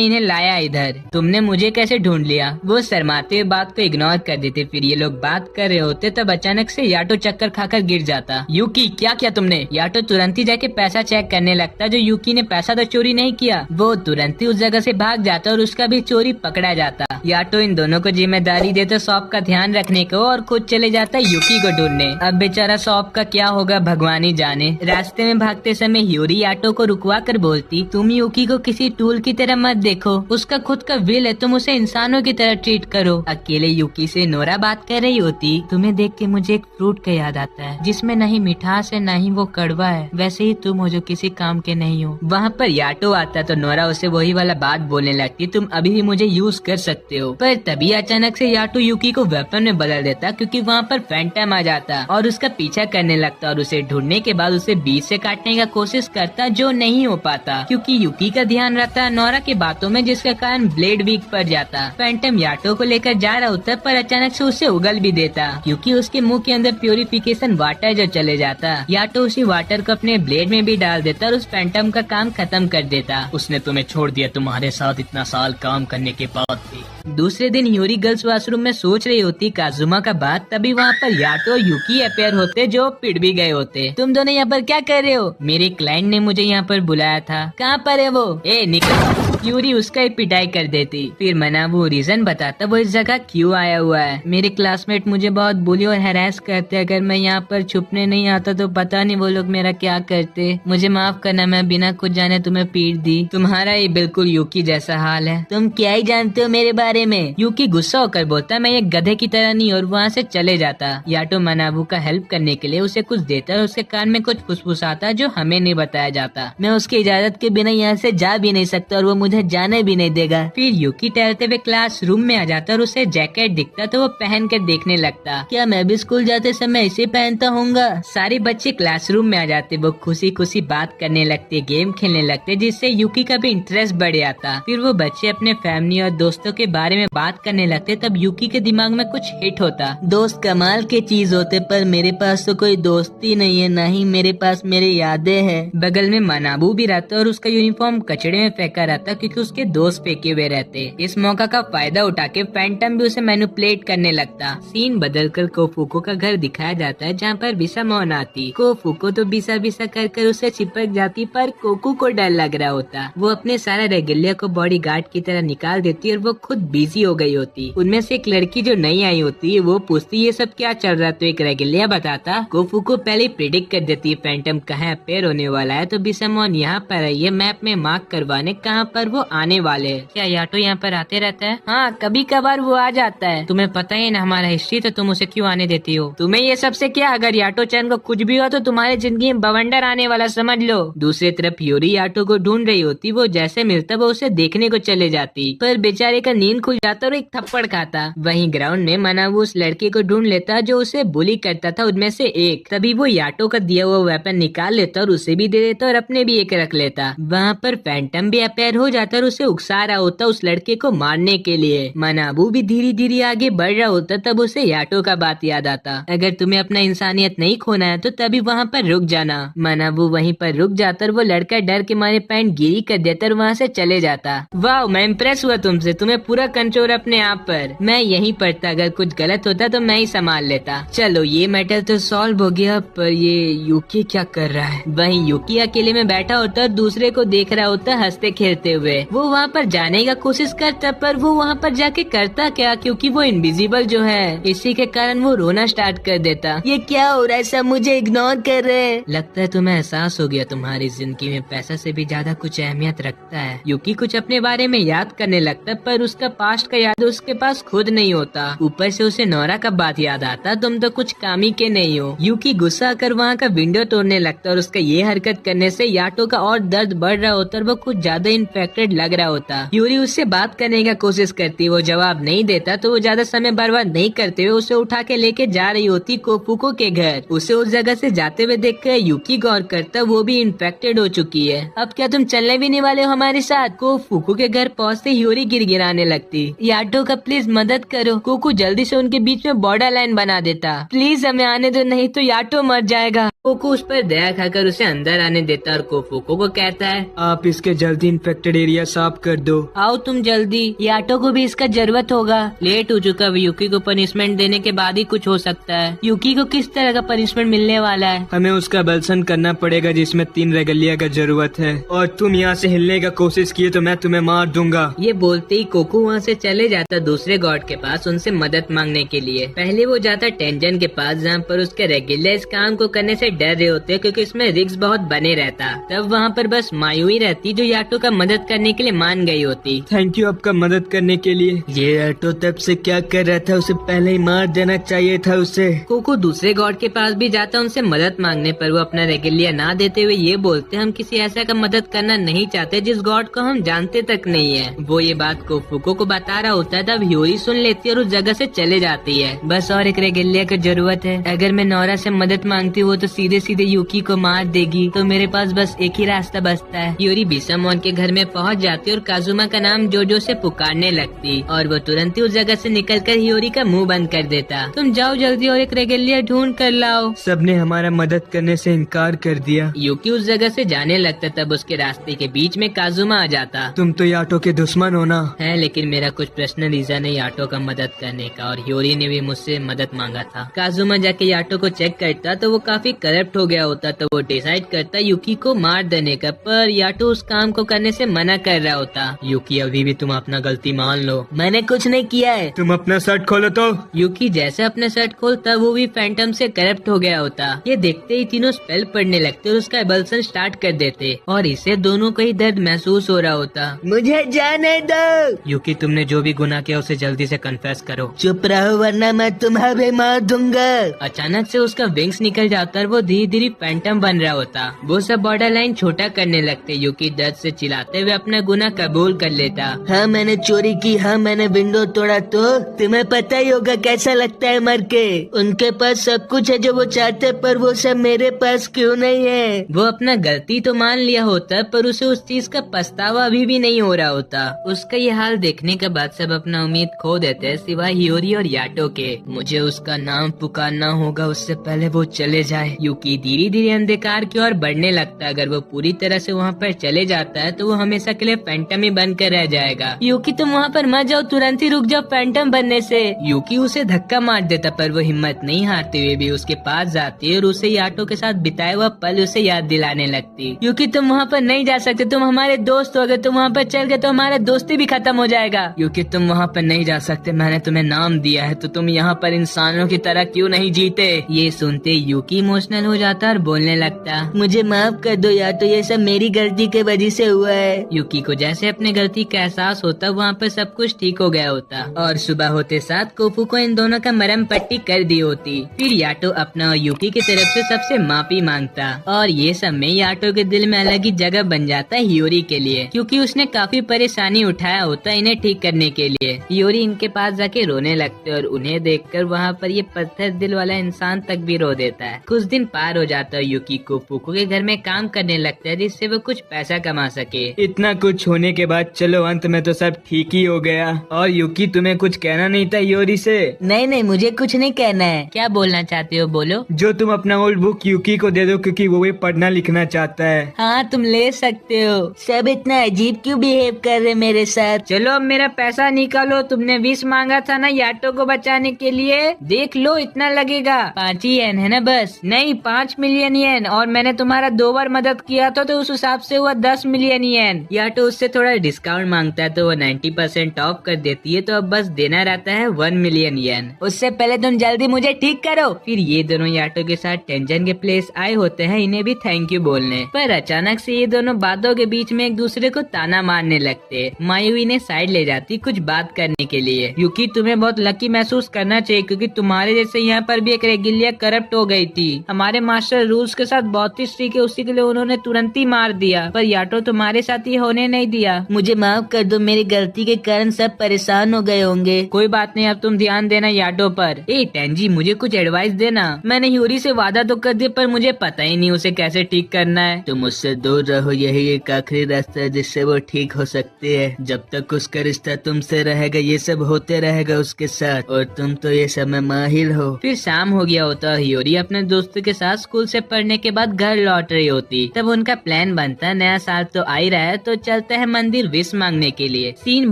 इन्हें लाया इधर। तुमने मुझे कैसे ढूंढ लिया? वो शर्माते हुए बात को इग्नोर कर देते। फिर ये लोग बात कर रहे होते तब अचानक से याटो चक्कर खाकर गिर जाता। यूकी क्या किया तुमने? याटो तुरंत ही जाके पैसा चेक करने लगता। जो यूकी ने पैसा तो चोरी नहीं किया, वो तुरंत ही उस जगह से भाग जाता और उसका भी चोरी पकड़ा जाता। याटो इन दोनों को जिम्मेदारी देता शॉप का ध्यान रखने को और खुद चले जाता यूकी को ढूंढने। अब बेचारा शॉप का क्या होगा भगवान ही जाने। रास्ते में भागते समय ह्यूरी याटो को रुकवा कर बोलती, तुम यूकी को किसी टूल की तरह मत देखो, उसका खुद का विल है, तुम उसे इंसानों की तरह ट्रीट करो। अकेले यूकी से नोरा बात कर रही होती। तुम्हें देख के मुझे एक फ्रूट का याद आता है जिसमें नहीं मिठास है नहीं वो कड़वा है, वैसे ही तुम हो जो किसी काम के नहीं हो। वहाँ पर याटो आता तो नोरा उसे वही वाला बात बोलने लगती, तुम अभी भी मुझे यूज कर सकते हो। पर तभी अचानक से याटो यूकी को वेपन में बदल देता, क्योंकि वहाँ पर फैंटम आ जाता और उसका पीछा करने लगता और उसे ढूंढने के बाद उसे बीच से काटने का कोशिश करता, जो नहीं हो पाता क्योंकि यूकी का ध्यान रहता नोरा की बातों में, जिसके कारण ब्लेड वीक पड़ जाता। फैंटम याटो को लेकर जा रहा होता पर अचानक से उसे उगल भी देता, क्योंकि उसके मुंह के अंदर प्यूरिफिकेशन वाटर जो चले जाता। याटो उसी वाटर को अपने ब्लेड में भी डाल देता और उस फैंटम का काम खत्म कर देता। उसने तुम्हें छोड़ दिया तुम्हारे साथ इतना साल काम करने के बाद भी। दूसरे दिन ह्यूरी गर्ल्स वॉशरूम में सोच रही होती काजुमा का बात, तभी वहाँ पर याटो और यूकी अपेयर होते जो पिट भी गए होते। तुम दोनों यहाँ पर क्या कर रहे हो? मेरे क्लाइंट ने मुझे यहाँ पर बुलाया था। कहाँ पर है वो? ए निकल। यूरी उसका ही पिटाई कर देती। फिर मनाबू रीजन बताता वो इस जगह क्यों आया हुआ है। मेरे क्लासमेट मुझे बहुत बुली और हैरेस करते, अगर मैं यहाँ पर छुपने नहीं आता तो पता नहीं वो लोग मेरा क्या करते। मुझे माफ करना, मैं बिना कुछ जाने तुम्हें पीट दी। तुम्हारा ये बिल्कुल यूकी जैसा हाल है। तुम क्या ही जानते हो मेरे बारे में? यूकी गुस्सा होकर बोलता मैं ये गधे की तरह नहीं, और वहाँ से चले जाता। याटो मनाबू का हेल्प करने के लिए उसे कुछ देता और उसके कान में कुछ फुसफुसाता जो हमें नहीं बताया जाता। मैं उसकी इजाजत के बिना यहाँ से जा भी नहीं सकता और वो मुझे जाने भी नहीं देगा। फिर यूकी टहलते हुए क्लास रूम में आ जाता और उसे जैकेट दिखता तो वो पहन कर देखने लगता। क्या मैं भी स्कूल जाते समय इसे पहनता होऊंगा? सारे बच्चे क्लासरूम में आ जाते, वो खुशी खुशी बात करने लगते, गेम खेलने लगते, जिससे यूकी का भी इंटरेस्ट बढ़ जाता। फिर वो बच्चे अपने फैमिली और दोस्तों के बारे में बात करने लगते, तब यूकी के दिमाग में कुछ हिट होता। दोस्त कमाल के चीज होते, पर मेरे पास तो कोई दोस्त ही नहीं है, ना ही मेरे पास मेरी यादें हैं। बगल में मनाबू भी रहता और उसका यूनिफॉर्म कचड़े में फेंका रहता क्योंकि उसके दोस्त फेंके हुए रहते। इस मौका का फायदा उठा के फैंटम भी उसे मैनिपुलेट करने लगता। सीन बदलकर कोफुको का घर दिखाया जाता है जहाँ पर बिसामोन आती। कोफुको तो बिसा बिसा कर उसे चिपक जाती, पर कोकू को डर लग रहा होता। वो अपने सारा रेगुलिया को बॉडी गार्ड की तरह निकाल देती और वो खुद बिजी हो गई होती। उनमें से एक लड़की जो नई आई होती है वो पूछती ये सब क्या चल रहा है, तो एक रेगुलिया बताता। कोफुको पहले ही प्रिडिक्ट कर देती है फैंटम कहाँ अपेयर होने वाला है, तो बिसामोन यहाँ पर है, ये मैप में मार्क करवाने कहाँ पर वो आने वाले है। क्या याटो यहाँ पर आते रहता है? हाँ, कभी कभार वो आ जाता है। तुम्हें पता ही ना हमारा हिस्ट्री, तो तुम उसे क्यों आने देती हो? तुम्हें ये सबसे क्या? अगर याटो चैन को कुछ भी हो तो तुम्हारी जिंदगी में बवंडर आने वाला, समझ लो। दूसरी तरफ यूरी याटो को ढूंढ रही होती, वो जैसे मिलता वो उसे देखने को चले जाती, पर बेचारे का नींद खुल जाता और एक थप्पड़ खाता। वहीं ग्राउंड में मनाबू उस लड़के को ढूंढ लेता जो उसे बुली करता था उनमें से एक। तभी वो याटो का दिया हुआ वेपन निकाल लेता और उसे भी दे देता और अपने भी एक रख लेता। वहाँ पर फैंटम भी अपेयर हो जाता और उसे उकसा रहा होता उस लड़के को मारने के लिए। मनाबू भी धीरे धीरे आगे बढ़ रहा होता, तब उसे याटो का बात याद आता। अगर तुम्हें अपना इंसानियत नहीं खोना है तो तभी वहाँ पर रुक जाना। मनाबू वहीं पर रुक जाता और वो लड़का डर के मारे पैंट गिरी कर देता और वहाँ से चले जाता। वाह, मैं इम्प्रेस हुआ तुमसे, तुम्हें पूरा कंट्रोल अपने आप पर। मैं यहीं पर था, अगर कुछ गलत होता तो मैं ही संभाल लेता। चलो ये मैटर तो सॉल्व हो गया, पर ये यूकी क्या कर रहा है? वहीं यूकी अकेले में बैठा होता और दूसरे को देख रहा होता हंसते खेलते हुए। वो वहाँ पर जाने का कोशिश करता, पर वो वहाँ पर जाके करता क्या, क्योंकि वो इनविजिबल जो है, इसी के कारण वो रोना स्टार्ट कर देता। ये क्या हो रहा है, सब मुझे इग्नोर कर रहे हैं। लगता है तुम्हें एहसास हो गया तुम्हारी जिंदगी में पैसा से भी ज्यादा कुछ अहमियत रखता है। यूकी कुछ अपने बारे में याद करने लगता, पर उसका पास्ट का याद उसके पास खुद नहीं होता। ऊपर से उसे नोरा का बात याद आता, तुम तो कुछ काम ही के नहीं हो। यूकी गुस्सा कर वहाँ का विंडो तोड़ने लगता और उसका ये हरकत करने से याटो का और दर्द बढ़ रहा होता और वो कुछ ज्यादा इन्फेक्टेड लग रहा होता। यूरी उससे बात करने का कोशिश करती, वो जवाब नहीं देता, तो वो ज्यादा समय बर्बाद नहीं करते हुए उसे उठा के लेके जा रही होती कोफुको के घर। उसे उस जगह से जाते हुए देखकर यूकी गौर करता वो भी इन्फेक्टेड हो चुकी है। अब क्या तुम चलने भी नहीं वाले हो हमारे साथ? कोफुको के घर पहुँचते यूरी गिड़गिड़ाने लगती। याटो का प्लीज मदद करो। कोकू जल्दी से उनके बीच में बॉर्डर लाइन बना देता। प्लीज हमें आने दो, नहीं तो याटो मर जाएगा। कोकू उस पर दया खाकर उसे अंदर आने देता और कोफुको को कहता है आप इसके जल्दी इन्फेक्टेड एरिया साफ कर दो। आओ तुम जल्दी, याटो को भी इसका जरूरत होगा। लेट हो चुका, यूकी को पनिशमेंट देने के बाद ही कुछ हो सकता है। यूकी को किस तरह का पनिशमेंट मिलने वाला है? हमें उसका बलसन करना पड़ेगा जिसमें 3 रेगलिया का जरूरत है, और तुम यहाँ से हिलने का कोशिश किए तो मैं तुम्हें मार दूंगा। ये बोलते ही कोकू वहाँ से चले जाता दूसरे गॉड के पास उनसे मदद मांगने के लिए। पहले वो जाता टेंजन के पास, जहाँ पर उसके रेगुलर इस काम को करने से डर रहे होते क्योंकि इसमें रिस्क बहुत बने रहता। तब वहाँ पर बस मायू ही रहती जो याटो का मदद करने के लिए मान गई होती। थैंक यू आपका मदद करने के लिए। ये याटो तब से क्या कर रहा था, उसे पहले ही मार देना चाहिए था उसे। कोको दूसरे गॉड के पास भी जाता उनसे मदद मांगने, पर वो अपना रेगुलिया ना देते हुए ये बोलते हम किसी ऐसा का मदद करना नहीं चाहते जिस गॉड को हम जानते तक नहीं है। वो ये बात कोफुको को बता रहा होता है, तब ह्यूरी सुन लेती है और उस जगह से चले जाती है। बस और एक रेगुलिया की जरूरत है। अगर मैं नोरा से मदद मांगती हूँ तो सीधे सीधे यूकी को मार देगी, तो मेरे पास बस एक ही रास्ता बचता है। यूरी बिसामोन के घर में पहुँच जाती और काजुमा का नाम जोजो से पुकारने लगती, और वो तुरंत ही उस जगह से निकलकर ह्यूरी का मुंह बंद कर देता। तुम जाओ जल्दी और एक रेगुलिया ढूंढ कर लाओ। सबने हमारा मदद करने से इनकार कर दिया। यूकी उस जगह से जाने लगता, तब उसके रास्ते के बीच में काजुमा आ जाता। तुम तो याटो के दुश्मन हो ना? है, लेकिन मेरा कुछ पर्सनल रीजन है याटो का मदद करने का, और ह्यूरी ने भी मुझसे मदद मांगा था। काजुमा जाके याटो को चेक करता तो वो काफी करप्ट हो गया होता, तो वो डिसाइड करता यूकी को मार देने का, पर याटो उस काम को करने से मना मना कर रहा होता। यूकी अभी भी तुम अपना गलती मान लो। मैंने कुछ नहीं किया है। तुम अपना शर्ट खोलो तो। यूकी जैसे अपने शर्ट खोलता वो भी फैंटम से करप्ट हो गया होता। ये देखते ही तीनों स्पेल पढ़ने लगते और उसका एबल्सन स्टार्ट कर देते और इसे दोनों को ही दर्द महसूस हो रहा होता। मुझे जाने दो। यूकी तुमने जो भी गुनाह किया उसे जल्दी से कन्फेस करो। चुप रहो वरना मैं तुम्हारे मार दूंगा। अचानक से उसका विंग्स निकल जाता और वो धीरे धीरे फैंटम बन रहा होता। वो सब बॉर्डर लाइन छोटा करने लगते। यूकी दर्द से चिल्लाते हुए अपना गुनाह कबूल कर लेता। हाँ मैंने चोरी की, हाँ मैंने विंडो तोड़ा। तो तुम्हें पता ही होगा कैसा लगता है मर के। उनके पास सब कुछ है जो वो चाहते, पर वो सब मेरे पास क्यों नहीं है। वो अपना गलती तो मान लिया होता पर उसे उस चीज का पछतावा अभी भी नहीं हो रहा होता। उसका ये हाल देखने के बाद सब अपना उम्मीद खो देते सिवाय हियोरी और याटो के। मुझे उसका नाम पुकारना होगा उससे पहले वो चले जाए। यूकी धीरे धीरे अंधकार की ओर बढ़ने लगता है। अगर वो पूरी तरह से वहाँ पर चले जाता है तो वो हमेशा के लिए फैंटम ही बनकर रह जाएगा। यूकी तुम वहाँ पर मत जाओ, तुरंत ही रुक जाओ फैंटम बनने से। यूकी उसे धक्का मार देता पर वो हिम्मत नहीं हारते हुए भी उसके पास जाती है और उसे याटो के साथ बिताए हुआ पल उसे याद दिलाने लगती। यूकी तुम वहाँ पर नहीं जा सकते, तुम हमारे दोस्त हो। अगर तुम वहाँ पर चल गए तो हमारा दोस्ती भी खत्म हो जाएगा। यूकी तुम वहाँ पर नहीं जा सकते, मैंने तुम्हें नाम दिया है तो तुम यहाँ पर इंसानों की तरह क्यों नहीं जीते। ये सुनते यूकी इमोशनल हो जाता और बोलने लगता, मुझे माफ कर दो याटो, ये सब मेरी गलती के वजह से हुआ है। यूकी को जैसे अपनी गलती का एहसास होता वहाँ पर सब कुछ ठीक हो गया होता और सुबह होते साथ कोफू को इन दोनों का मरहम पट्टी कर दी होती। फिर याटो अपना और यूकी की तरफ से सबसे माफी मांगता और ये सब में याटो के दिल में अलग ही जगह बन जाता है हियोरी के लिए, क्योंकि उसने काफी परेशानी उठाया होता इन्हें ठीक करने के लिए। हियोरी इनके पास जाके रोने लगते और उन्हें देखकर वहाँ पर ये पत्थर दिल वाला इंसान तक भी रो देता है। कुछ दिन पार हो जाता है, यूकी कोफू के घर में काम करने लगता है जिससे वो कुछ पैसा कमा सके। इतना कुछ होने के बाद चलो अंत में तो सब ठीक ही हो गया। और यूकी तुम्हें कुछ कहना नहीं था हियोरी से? नहीं मुझे कुछ नहीं कहना है। क्या बोलना चाहते हो बोलो। जो तुम अपना ओल्ड बुक यूकी को दे दो क्योंकि वो भी पढ़ना लिखना चाहता है। हाँ तुम ले सकते हो। सब इतना अजीब क्यों बिहेव कर रहे मेरे साथ। चलो अब मेरा पैसा निकालो, तुमने 20 मांगा था ना याटो को बचाने के लिए, देख लो इतना लगेगा। 5 येन है ना बस। नहीं 5 मिलियन येन, और मैंने तुम्हारा 2 बार मदद किया था तो उस हिसाब से हुआ 10 मिलियन येन। याटो उससे थोड़ा डिस्काउंट मांगता है तो वो 90% ऑफ कर देती है, तो अब बस देना रहता है 1 मिलियन येन। उससे पहले तुम जल्दी मुझे ठीक करो। फिर ये दोनों याटो के साथ टेंजन के प्लेस आए होते हैं इन्हें भी थैंक यू बोलने, पर अचानक से ये दोनों बातों के बीच में एक दूसरे को ताना मारने लगते। मायू इन्हें साइड ले जाती कुछ बात करने के लिए। यूकी तुम्हें बहुत लकी महसूस करना चाहिए क्योंकि तुम्हारे जैसे यहाँ पर भी एक रेगिलिया करप्ट हो गई थी। हमारे मास्टर रूल्स के साथ बहुत ही स्ट्रिक्ट है, उसी के लिए उन्होंने तुरंत ही मार दिया, पर याटो तुम्हारे साथ ये होने नहीं दिया। मुझे माफ कर दो, मेरी गलती के कारण सब परेशान हो गए होंगे। कोई बात नहीं, अब तुम ध्यान देना याटो पर। ए टेंजी मुझे कुछ एडवाइस देना। मैंने ह्यूरी से वादा तो कर दिया पर मुझे पता ही नहीं उसे कैसे ठीक करना है। तुम उससे दूर रहो, यही एक आखिरी रास्ता है जिससे वो ठीक हो सकती है। जब तक उसका रिश्ता तुमसे रहेगा ये सब होते रहेगा उसके साथ, और तुम तो ये सब में माहिर हो। फिर शाम हो गया होता, हियोरी अपने दोस्तों के साथ स्कूल से पढ़ने के बाद घर लौट रही होती। तब उनका प्लान बनता, नया साल तो आ ही रहा है तो चलते हैं मंदिर विश मांगने के लिए। सीन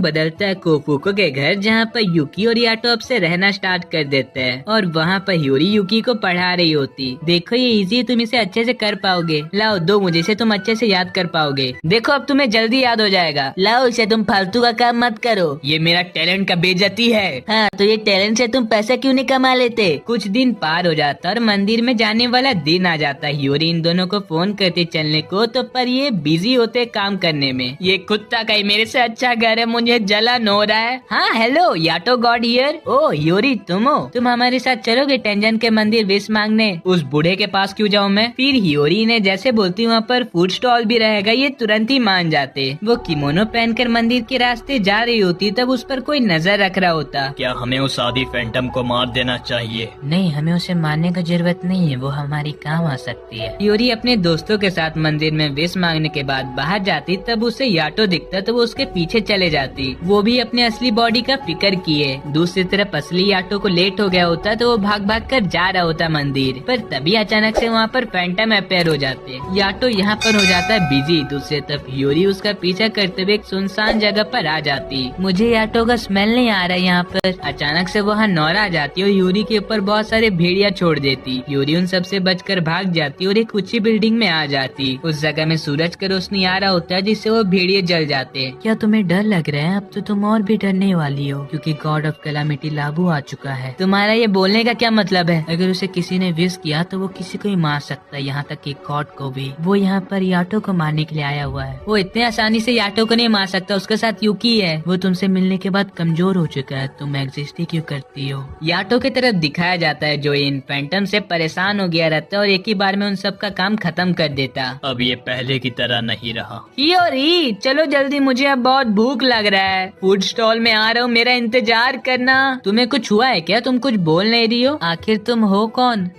बदलता है कोफुको के घर जहाँ पर यूकी और याटो अब से रहना स्टार्ट कर देते हैं और वहाँ पर हियोरी यूकी को पढ़ा रही होती। देखो ये इजी, तुम इसे अच्छे से कर पाओगे। लाओ दो मुझे, इसे तुम अच्छे से याद कर पाओगे। देखो अब तुम्हें जल्दी याद हो जाएगा। लाओ इसे, तुम फालतू का काम मत करो। ये मेरा टैलेंट का बेइज्जती है। हाँ तो ये टैलेंट से तुम पैसा क्यों नहीं कमा लेते। कुछ दिन पार हो जाता और मंदिर में जाने वाला दिन आ जाता। हियोरी इन दोनों को फोन करती चलने को, तो पर ये बिजी होते काम करने में। ये कुत्ता कहीं मेरे से अच्छा घर है, मुझे जलन हो रहा है। हाँ हेलो याटो गॉड हियर। ओ हियोरी तुम हो, तुम हमारे साथ चलोगे टेंजन के मंदिर विश मांगने। उस बूढ़े के पास क्यों जाऊँ मैं। फिर हियोरी ने जैसे बोलती वहाँ पर फूड स्टॉल भी रहेगा, ये तुरंत ही मान जाते। वो किमोनो पहनकर मंदिर के रास्ते जा रही होती, तब उस पर कोई नजर रख रहा होता। क्या हमें उस आदि फैंटम को मार देना चाहिए? नहीं, हमें उसे मारने की जरूरत नहीं है, वो हमारी काम आ सकती है। हियोरी अपने दोस्तों के साथ मंदिर में विश मांगने के बाद बाहर जाती, तब उसे याटो दिखता तो वो उसके पीछे चले जाती। वो भी अपने असली बॉडी का फिक्र किए। दूसरी तरफ असली याटो को लेट हो गया होता तो वो भाग भाग कर जा रहा होता मंदिर, पर तभी अचानक से वहाँ पर फैंटम अपेयर हो जाते। याटो यहाँ पर हो जाता है बिजी। दूसरी तरफ हियोरी उसका पीछा करते हुए एक सुनसान जगह पर आ जाती। मुझे याटो का स्मेल नहीं आ रहा है यहाँ पर। अचानक से वहाँ नौरा आ जाती और यूरी के ऊपर बहुत सारे भेड़िया छोड़ देती। यूरी उन सबसे बचकर भाग जाती और एक ऊंची बिल्डिंग में आ जाती। उस जगह में सूरज का रोशनी आ रहा होता है जिससे जिससे वो भेड़िए जल जाते। क्या तुम्हें डर लग रहा है? अब तो तुम और भी डरने वाली हो, क्योंकि गॉड ऑफ कैलामिटी लाबू आ चुका है। तुम्हारा ये बोलने का क्या मतलब है? अगर उसे किसी ने विश किया तो वो किसी को ही मार सकता है, यहाँ तक कि गॉड को भी। वो यहाँ पर याटो को मारने के लिए आया हुआ है। वो इतने आसानी से याटो को नहीं मार सकता, उसके साथ यूकी है। वो तुमसे मिलने के बाद कमजोर हो चुका है, तुम एग्जिस्ट ही क्यों करती हो? याटो की तरफ दिखाया जाता है जो इन फैंटम से परेशान हो गया रहता है और एक ही बार में उन सब का काम खत्म कर देता। अब ये पहले की तरह नहीं रहा। हियोरी चलो जल्दी, मुझे अब बहुत भूख लग रहा है। फूड स्टॉल में आ रहा हूँ, मेरा इंतजार करना। तुम्हें कुछ हुआ है क्या? तुम कुछ बोल नहीं रही हो। आखिर तुम हो कौन?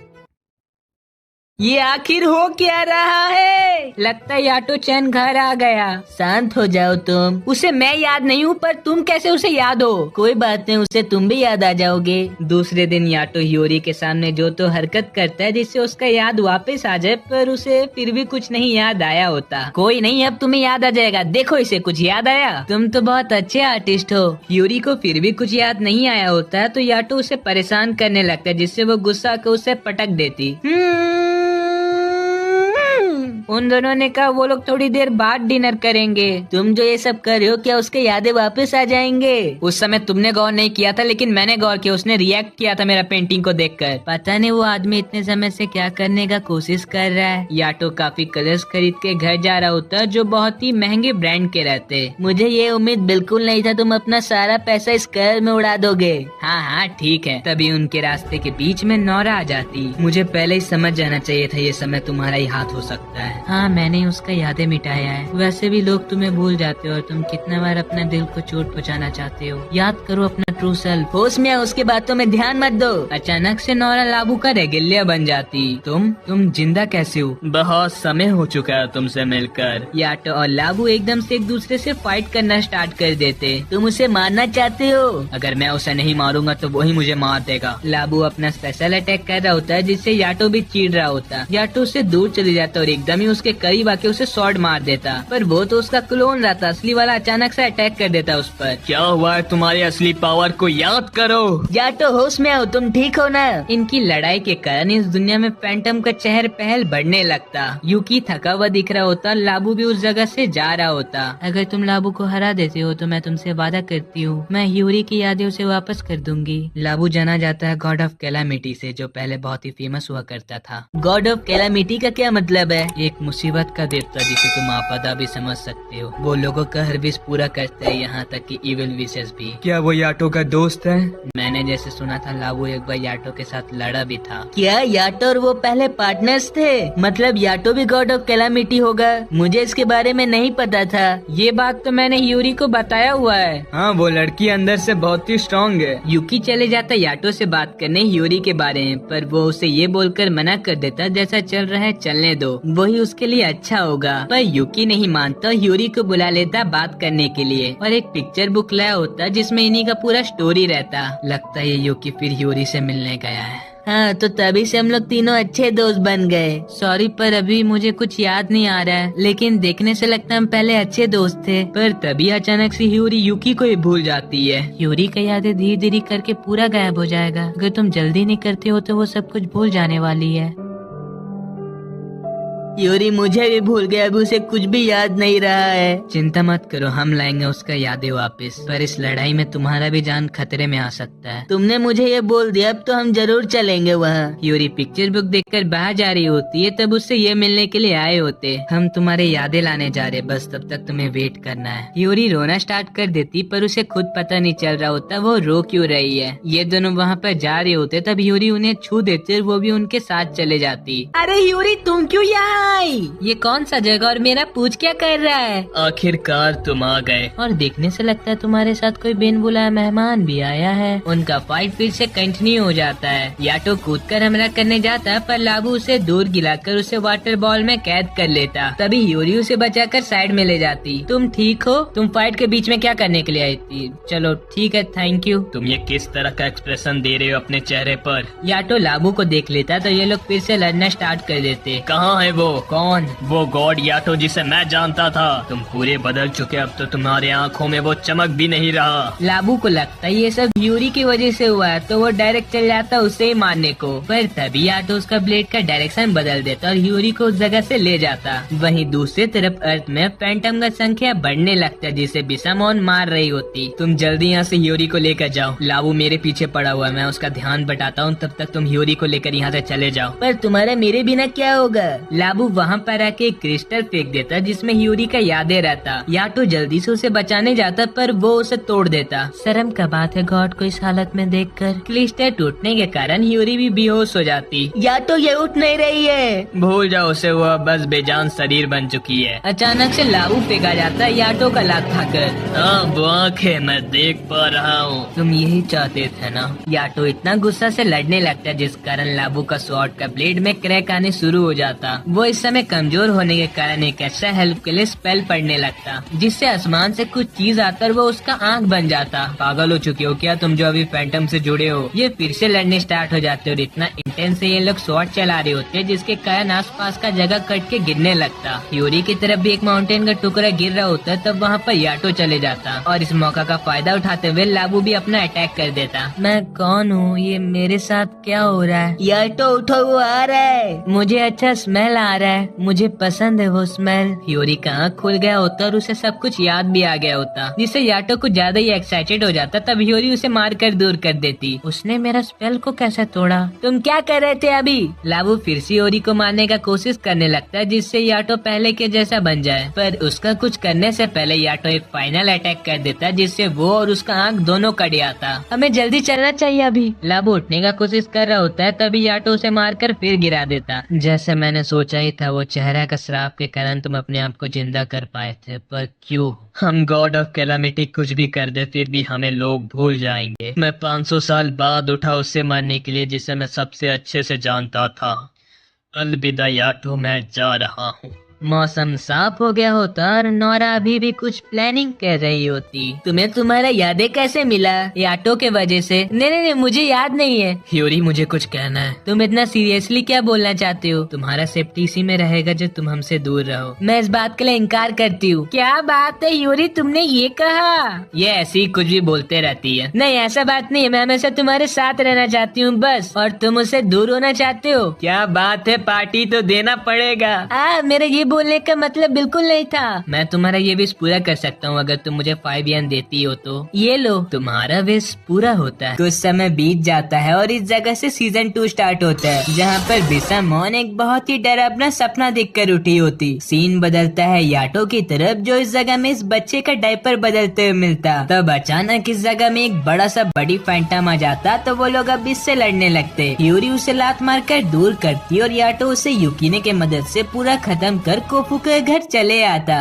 ये आखिर हो क्या रहा है? लगता है याटो चैन घर आ गया। शांत हो जाओ तुम। उसे मैं याद नहीं हूँ, पर तुम कैसे उसे याद हो? कोई बात नहीं, उसे तुम भी याद आ जाओगे। दूसरे दिन याटो हियोरी के सामने जो तो हरकत करता है जिससे उसका याद वापस आ जाए, पर उसे फिर भी कुछ नहीं याद आया होता। कोई नहीं, अब तुम्हें याद आ जाएगा। देखो इसे कुछ याद आया। तुम तो बहुत अच्छे आर्टिस्ट हो। हियोरी को फिर भी कुछ याद नहीं आया होता है तो याटो उसे परेशान करने लगता है, जिससे वो गुस्सा कर उसे पटक देती। उन दोनों ने कहा वो लोग थोड़ी देर बाद डिनर करेंगे। तुम जो ये सब कर रहे हो, क्या उसके यादें वापस आ जाएंगे? उस समय तुमने गौर नहीं किया था, लेकिन मैंने गौर किया। उसने रिएक्ट किया था मेरा पेंटिंग को देखकर। पता नहीं वो आदमी इतने समय से क्या करने का कोशिश कर रहा है। याटो काफी कलर्स खरीद के घर जा रहा होता जो बहुत ही महंगे ब्रांड के रहते। मुझे ये उम्मीद बिल्कुल नहीं था तुम अपना सारा पैसा इस कलर में उड़ा दोगे। हाँ हाँ ठीक है। तभी उनके रास्ते के बीच में नौरा आ जाती। मुझे पहले ही समझ जाना चाहिए था ये समय तुम्हारा ही हाथ हो सकता है। हाँ, मैंने उसका यादें मिटाया है। वैसे भी लोग तुम्हें भूल जाते हो और तुम कितना बार अपना दिल को चोट पहुंचाना चाहते हो। याद करो अपना ट्रू सेल्फ। होश में आओ, उसके बातों में ध्यान मत दो। अचानक से नौरा लाबू का रेगुलर बन जाती। तुम जिंदा कैसे हो? बहुत समय हो चुका है तुमसे मिलकर। याटो और लाबू एकदम से एक दूसरे से फाइट करना स्टार्ट कर देते। तुम उसे मारना चाहते हो? अगर मैं उसे नहीं मारूंगा तो वही मुझे मार देगा। लाबू अपना स्पेशल अटैक कर रहा होता है, जिससे याटो भी चीड़ रहा होता। याटो उससे दूर चली जाता और एकदम ही उसके करीब आके उसे शॉट मार देता, पर वो तो उसका क्लोन रहता। असली वाला अचानक से अटैक कर देता उस पर। क्या हुआ है? तुम्हारी असली पावर को याद करो। याटो होश में आओ, तुम ठीक हो ना? इनकी लड़ाई के कारण इस दुनिया में फैंटम का चहल पहल बढ़ने लगता। यूकी थका हुआ दिख रहा होता, लाबू भी उस जगह से जा रहा होता। अगर तुम लाबू को हरा देते हो तो मैं तुमसे वादा करती हूँ, मैं हियोरी की यादें उसे वापस कर दूंगी। लाबू जाना जाता है गॉड ऑफ कैलामिटी से, जो पहले बहुत ही फेमस हुआ करता था। गॉड ऑफ कैलामिटी का क्या मतलब है? एक मुसीबत का देवता जिसे तुम आपदा भी समझ सकते हो। वो लोगों का हर विश पूरा करता है, यहाँ तक कि इविल विशेस भी। क्या वो याटो का दोस्त है? मैंने जैसे सुना था लाबू एक बार याटो के साथ लड़ा भी था। क्या याटो और वो पहले पार्टनर्स थे? मतलब याटो भी गॉड ऑफ कैलामिटी होगा? मुझे इसके बारे में नहीं पता था। ये बात तो मैंने हियोरी को बताया हुआ है। हाँ, वो लड़की अंदर से बहुत ही स्ट्रॉन्ग है। यूकी चले जाता याटो से बात करने हियोरी के बारे में, पर वो उसे ये बोलकर मना कर देता जैसा चल रहा है चलने दो, वही उसके लिए अच्छा होगा। पर यूकी नहीं मानता, हियोरी को बुला लेता बात करने के लिए और एक पिक्चर बुक लाया होता जिसमें इन्हीं का पूरा स्टोरी रहता। लगता है ये यूकी फिर हियोरी से मिलने गया है। हाँ, तो तभी से हम लोग तीनों अच्छे दोस्त बन गए। सॉरी, पर अभी मुझे कुछ याद नहीं आ रहा है, लेकिन देखने से लगता है हम पहले अच्छे दोस्त थे। पर तभी अचानक से हियोरी यूकी को ही भूल जाती है। हियोरी का यादें धीरे धीरे करके पूरा गायब हो जाएगा। अगर तुम जल्दी नहीं करते हो तो वो सब कुछ भूल जाने वाली है। यूरी मुझे भी भूल गया, अभी उसे कुछ भी याद नहीं रहा है। चिंता मत करो, हम लाएंगे उसका यादें वापस। पर इस लड़ाई में तुम्हारा भी जान खतरे में आ सकता है। तुमने मुझे ये बोल दिया, अब तो हम जरूर चलेंगे वहाँ। यूरी पिक्चर बुक देखकर बाहर जा रही होती है, तब उससे ये मिलने के लिए आए होते। हम तुम्हारे यादें लाने जा रहे, बस तब तक तुम्हें वेट करना है। यूरी रोना स्टार्ट कर देती, पर उसे खुद पता नहीं चल रहा होता वो रो क्यों रही है। ये दोनों वहाँ पर जा रहे होते, तब यूरी उन्हें छू देती और वो भी उनके साथ चले जाती। अरे यूरी, तुम क्यों यहाँ? ये कौन सा जगह और मेरा पूछ क्या कर रहा है? आखिरकार तुम आ गए। और देखने से लगता है तुम्हारे साथ कोई बिन बुलाया मेहमान भी आया है। उनका फाइट फिर से कंटिन्यू हो जाता है। याटो कूदकर हमला करने जाता है, पर लाबू उसे दूर गिराकर उसे वाटर बॉल में कैद कर लेता। तभी यूरी उसे बचाकर साइड में ले जाती। तुम ठीक हो? तुम फाइट के बीच में क्या करने के लिए आई थी? चलो ठीक है, थैंक यू। तुम ये किस तरह का एक्सप्रेशन दे रहे हो अपने चेहरे पर? याटो लाबू को देख लेता तो ये लोग फिर से लड़ना स्टार्ट कर देते। कहाँ है वो? कौन? वो गॉड याटो जिसे मैं जानता था। तुम पूरे बदल चुके, अब तो तुम्हारे आँखों में वो चमक भी नहीं रहा। लाबू को लगता है ये सब यूरी की वजह से हुआ है, तो वो डायरेक्ट चल जाता उसे ही मारने को। पर तभी याटो उसका ब्लेड का डायरेक्शन बदल देता और यूरी को उस जगह से ले जाता। वहीं दूसरी तरफ अर्थ में फैंटम का संख्या बढ़ने लगता जिसे बिसामोन मार रही होती। तुम जल्दी यहाँ से यूरी को लेकर जाओ, लाबू मेरे पीछे पड़ा हुआ है, मैं उसका ध्यान बटाता हूँ, तब तक तुम यूरी को लेकर यहाँ से चले जाओ। पर तुम्हारा मेरे बिना क्या होगा? लाबू वहाँ पर आके एक क्रिस्टल फेंक देता जिसमें यूरी का यादें रहता। याटो जल्दी से उसे बचाने जाता पर वो उसे तोड़ देता। शर्म का बात है गॉड को इस हालत में देखकर। क्रिस्टल टूटने के कारण यूरी भी बेहोश हो जाती। याटो ये उठ नहीं रही है। भूल जाओ उसे, वो बस बेजान शरीर बन चुकी है। अचानक से लाबू फेंका जाता है याटो का लात खाकर। हाँ वो आँखें मैं देख पा रहा हूँ। तुम यही चाहते थे ना? याटो इतना गुस्सा से लड़ने लगता जिस कारण लाबू का स्वॉर्ड का ब्लेड में क्रैक आने शुरू हो जाता। वो इस समय कमजोर होने के कारण एक अच्छा हेल्प के लिए स्पेल पढ़ने लगता जिससे आसमान से कुछ चीज आकर वो उसका आंख बन जाता। पागल हो चुके हो क्या तुम जो अभी फैंटम से जुड़े हो? ये फिर से लड़ने स्टार्ट हो जाते और इतना इंटेंस से ये लोग स्वॉर्ड चला रहे होते जिसके कारण आसपास का जगह कट के गिरने लगता। यूरी की तरफ भी एक माउंटेन का टुकड़ा गिर रहा होता तब वहाँ पर याटो चले जाता और इस मौका का फायदा उठाते हुए लाबू भी अपना अटैक कर देता। मैं कौन हूँ? ये मेरे साथ क्या हो रहा है? याटो उठो, वो आ रहा है। मुझे अच्छा स्मेल आ रहा है, मुझे पसंद है वो स्मेल। यूरी का आँख खुल गया होता और उसे सब कुछ याद भी आ गया होता जिससे याटो कुछ ज्यादा ही एक्साइटेड हो जाता। तब यूरी उसे मार कर दूर कर देती। उसने मेरा स्पेल को कैसे तोड़ा? तुम क्या कर रहे थे अभी? लाबू फिर से यूरी को मारने का कोशिश करने लगता है जिससे याटो पहले के जैसा बन जाए। पर उसका कुछ करने से पहले याटो एक फाइनल अटैक कर देता जिससे वो और उसका आंख दोनों कट जाता। हमें जल्दी चलना चाहिए अभी। लाबू उठने का कोशिश कर रहा होता है तभी याटो उसे मारकर फिर गिरा देता। जैसे मैंने सोचा ही था, वो चेहरा का श्राप के कारण तुम अपने आप को जिंदा कर पाए थे, पर क्यों? हम गॉड ऑफ कैलामिटी कुछ भी कर दे फिर भी हमें लोग भूल जाएंगे। मैं 500 साल बाद उठा उससे मरने के लिए जिसे मैं सबसे अच्छे से जानता था। अलविदा याटो, मैं जा रहा हूँ। मौसम साफ हो गया होता और नोरा अभी भी कुछ प्लानिंग कर रही होती। तुम्हें तुम्हारा यादें कैसे मिला? याटो के वजह से? नहीं, मुझे याद नहीं है। यूरी मुझे कुछ कहना है। तुम इतना सीरियसली क्या बोलना चाहते हो? तुम्हारा सेफ्टी इसी में रहेगा जो तुम हमसे दूर रहो। मैं इस बात के लिए इनकार करती हूँ। क्या बात है यूरी, तुमने ये कहा? ये ऐसी कुछ भी बोलते रहती है। नहीं ऐसा बात नहीं है, मैं हमेशा तुम्हारे साथ रहना चाहती हूँ बस, और तुम उससे दूर होना चाहते हो। क्या बात है, पार्टी तो देना पड़ेगा। मेरा ये बोलने का मतलब बिल्कुल नहीं था। मैं तुम्हारा ये विश पूरा कर सकता हूँ अगर तुम मुझे 5 येन देती हो तो। ये लो, तुम्हारा विश पूरा होता है। कुछ समय बीत जाता है और इस जगह से सीजन 2 स्टार्ट होता है जहाँ पर बिसामोन एक बहुत ही डरावना सपना देखकर उठी होती। सीन बदलता है याटो की तरफ जो इस जगह में इस बच्चे का डायपर बदलते हुए मिलता। तब अचानक इस जगह में एक बड़ा सा बड़ी फैंटम आ जाता तो वो लोग अब इससे लड़ने लगते। यूरी उसे लात मारकर दूर करती और याटो उसे युकिने के मदद से पूरा खत्म कर कोफू के घर चले आता।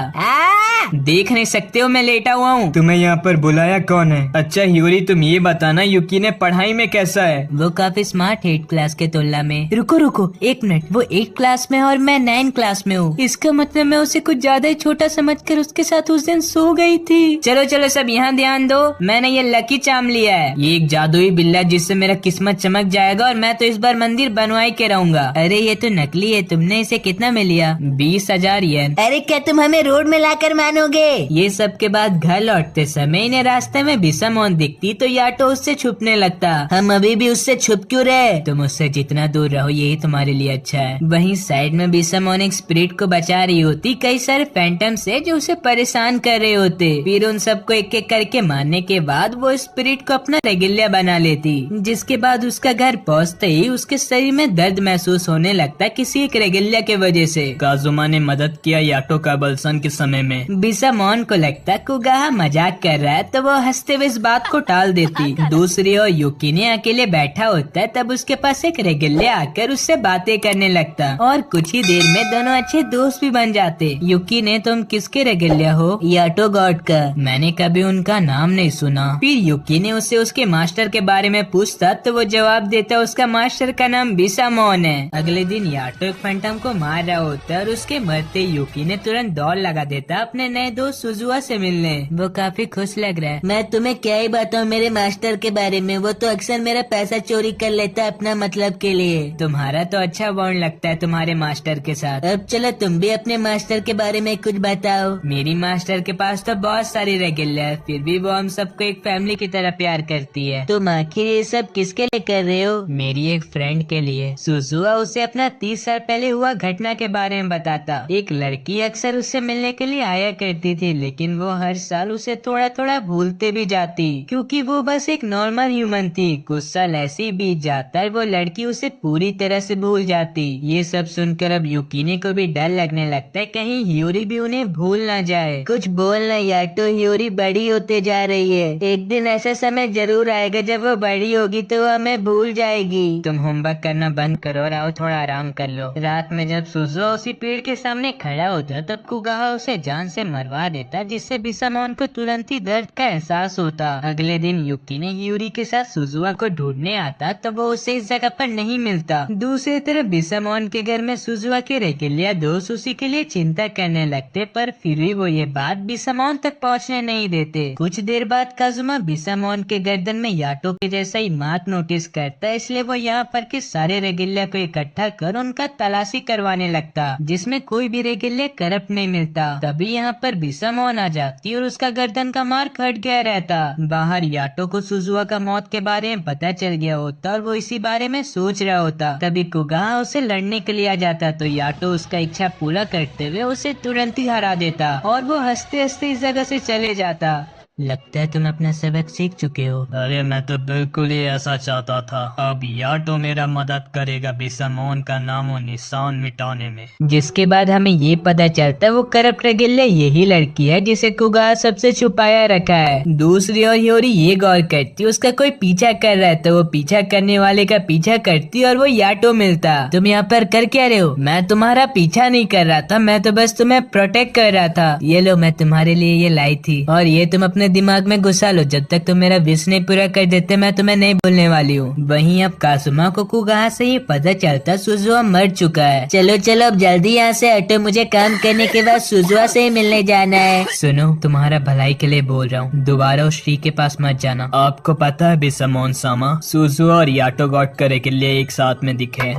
देख नहीं सकते हो मैं लेटा हुआ हूँ। तुम्हें यहाँ पर बुलाया कौन है? अच्छा यूरी तुम ये बताना युकिने पढ़ाई में कैसा है? वो काफी स्मार्ट है 8 क्लास के तुलना में। रुको 1 मिनट, वो 8 क्लास में और मैं 9 क्लास में हूँ। इसका मतलब मैं उसे कुछ ज्यादा ही छोटा समझकर उसके साथ उस दिन सो गई थी। चलो सब यहाँ ध्यान दो, मैंने ये लकी चार्म लिया है। ये एक जादुई बिल्ला जिससे मेरा किस्मत चमक जाएगा और मैं तो इस बार मंदिर बनवाई के रहूंगा। अरे ये तो नकली है, तुमने इसे कितना में लिया? 20,000 येन। अरे क्या तुम हमें रोड में लाकर मानोगे? ये सब के बाद घर लौटते समय इन्हें रास्ते में बिसामोन दिखती तो याटो उससे छुपने लगता। हम अभी भी उससे छुप क्यों रहे? तुम उससे जितना दूर रहो यही तुम्हारे लिए अच्छा है। वहीं साइड में बिसामोन एक स्पिरिट को बचा रही होती कई सारे फैंटम से जो उसे परेशान कर रहे होते। फिर उन सबको एक एक करके मारने के बाद वो स्पिरिट को अपना रेगिलिया बना लेती, जिसके बाद उसका घर पहुँचते ही उसके शरीर में दर्द महसूस होने लगता किसी एक रेगिलिया के वजह से। काजुमा ने मदद किया याटो का बलसन के समय में। बिसामोन को लगता कुगाहा मजाक कर रहा है तो वो हंसते हुए इस बात को टाल देती। दूसरी ओर युकिने अकेले बैठा होता है तब उसके पास एक रेगिलिया आकर उससे बातें करने लगता और कुछ ही देर में दोनों अच्छे दोस्त भी बन जाते। युकिने तुम किसके रेगिलिया हो? याटो गॉड का। मैंने कभी उनका नाम नहीं सुना। फिर युकिने उससे उसके मास्टर के बारे में पूछता तो वो जवाब देता उसका मास्टर का नाम बिसामोन है। अगले दिन याटो एक फैंटम को मार रहा होता है और उसके मरते यूकी ने तुरंत दौड़ लगा देता अपने नए दोस्त सुजुआ से मिलने। वो काफी खुश लग रहा है। मैं तुम्हें क्या ही बताऊं मेरे मास्टर के बारे में, वो तो अक्सर मेरा पैसा चोरी कर लेता है अपना मतलब के लिए। तुम्हारा तो अच्छा बॉन्ड लगता है तुम्हारे मास्टर के साथ। अब चलो तुम भी अपने मास्टर के बारे में कुछ बताओ। मेरी मास्टर के पास तो बहुत सारी रेगुलर है, फिर भी वो हम सबको एक फैमिली की तरह प्यार करती है। तुम आखिर ये सब किसके लिए कर रहे हो? मेरी एक फ्रेंड के लिए। सुजुआ उसे अपना 30 साल पहले हुआ घटना के बारे में बताता। एक लड़की अक्सर उससे मिलने के लिए आया करती थी, लेकिन वो हर साल उसे थोड़ा थोड़ा भूलते भी जाती, क्योंकि वो बस एक नॉर्मल ह्यूमन थी। कुछ साल ऐसे ही बीत जाता और वो लड़की उसे पूरी तरह से भूल जाती। ये सब सुनकर अब युकीने को भी डर लगने लगता है कहीं हियोरी भी उन्हें भूल ना जाए। कुछ बोलना यार, तो हियोरी बड़ी होते जा रही है। एक दिन ऐसा समय जरूर आएगा जब वो बड़ी होगी तो वो हमें भूल जाएगी। तुम होमवर्क करना बंद करो और आओ थोड़ा आराम कर लो। रात में जब सुजुआ उसी पेड़ के सामने खड़ा होता तब कुगाहा उसे जान से मरवा देता, जिससे बिसामोन को तुरंत ही दर्द का एहसास होता। अगले दिन युकीने हियोरी के साथ सुजुआ को ढूंढने आता तब वो उसे इस जगह पर नहीं मिलता। दूसरी तरफ बिसामोन के घर में सुजुआ के रेगुलर दोस्त उसी के लिए चिंता करने लगते, पर फिर भी वो ये बात बिसामोन तक पहुंचने नहीं देते। कुछ देर बाद काजुमा बिसामोन के गर्दन में याटो के जैसा ही मार्क नोटिस करता, इसलिए वो यहाँ पर के सारे रेगुलर को इकट्ठा कर उनका तलाशी करवाने लगता, जिसमें कोई भी रेगुलर करप्ट नहीं मिलता। तभी यहाँ पर बिसामोन आ जाती और उसका गर्दन का मार्क हट गया रहता। बाहर याटो को सुजुआ का मौत के बारे में पता चल गया होता और वो इसी बारे में सोच रहा होता। तभी कुगाहा उसे लड़ने के लिए आ जाता, तो याटो उसका इच्छा पूरा करते हुए उसे तुरंत ही हरा देता और वो हंसते हंसते इस जगह से चले जाता। लगता है तुम अपना सबक सीख चुके हो। अरे मैं तो बिल्कुल ही ऐसा चाहता था। अब याटो मेरा मदद करेगा बिसामोन का नामो निशान मिटाने में। जिसके बाद हमें ये पता चलता वो करप्ट रेगुलर यही लड़की है जिसे कुगाहा सबसे छुपाया रखा है। दूसरी ओर हियोरी ये गौर करती उसका कोई पीछा कर रहा है, तो वो पीछा करने वाले का पीछा करती और वो याटो मिलता। तुम यहाँ पर कर क्या रहे हो? मैं तुम्हारा पीछा नहीं कर रहा था, मैं तो बस तुम्हें प्रोटेक्ट कर रहा था। ये लो, मैं तुम्हारे लिए ये लाई थी और ये तुम अपने दिमाग में घुसा लो। जब तक तुम मेरा विश नहीं पूरा कर देते मैं तुम्हें नहीं भूलने वाली हूँ। वहीं अब काजुमा को कुगाहा से ये पता चलता सुजुआ मर चुका है। चलो चलो अब जल्दी यहाँ से हटो, मुझे काम करने के बाद सुजुआ से ही मिलने जाना है। सुनो, तुम्हारा भलाई के लिए बोल रहा हूँ, दोबारा उस श्री के पास मत जाना। आपको पता है बिसामोन सामा, सुजुआ और याटो गॉड करे के लिए एक साथ में दिखे।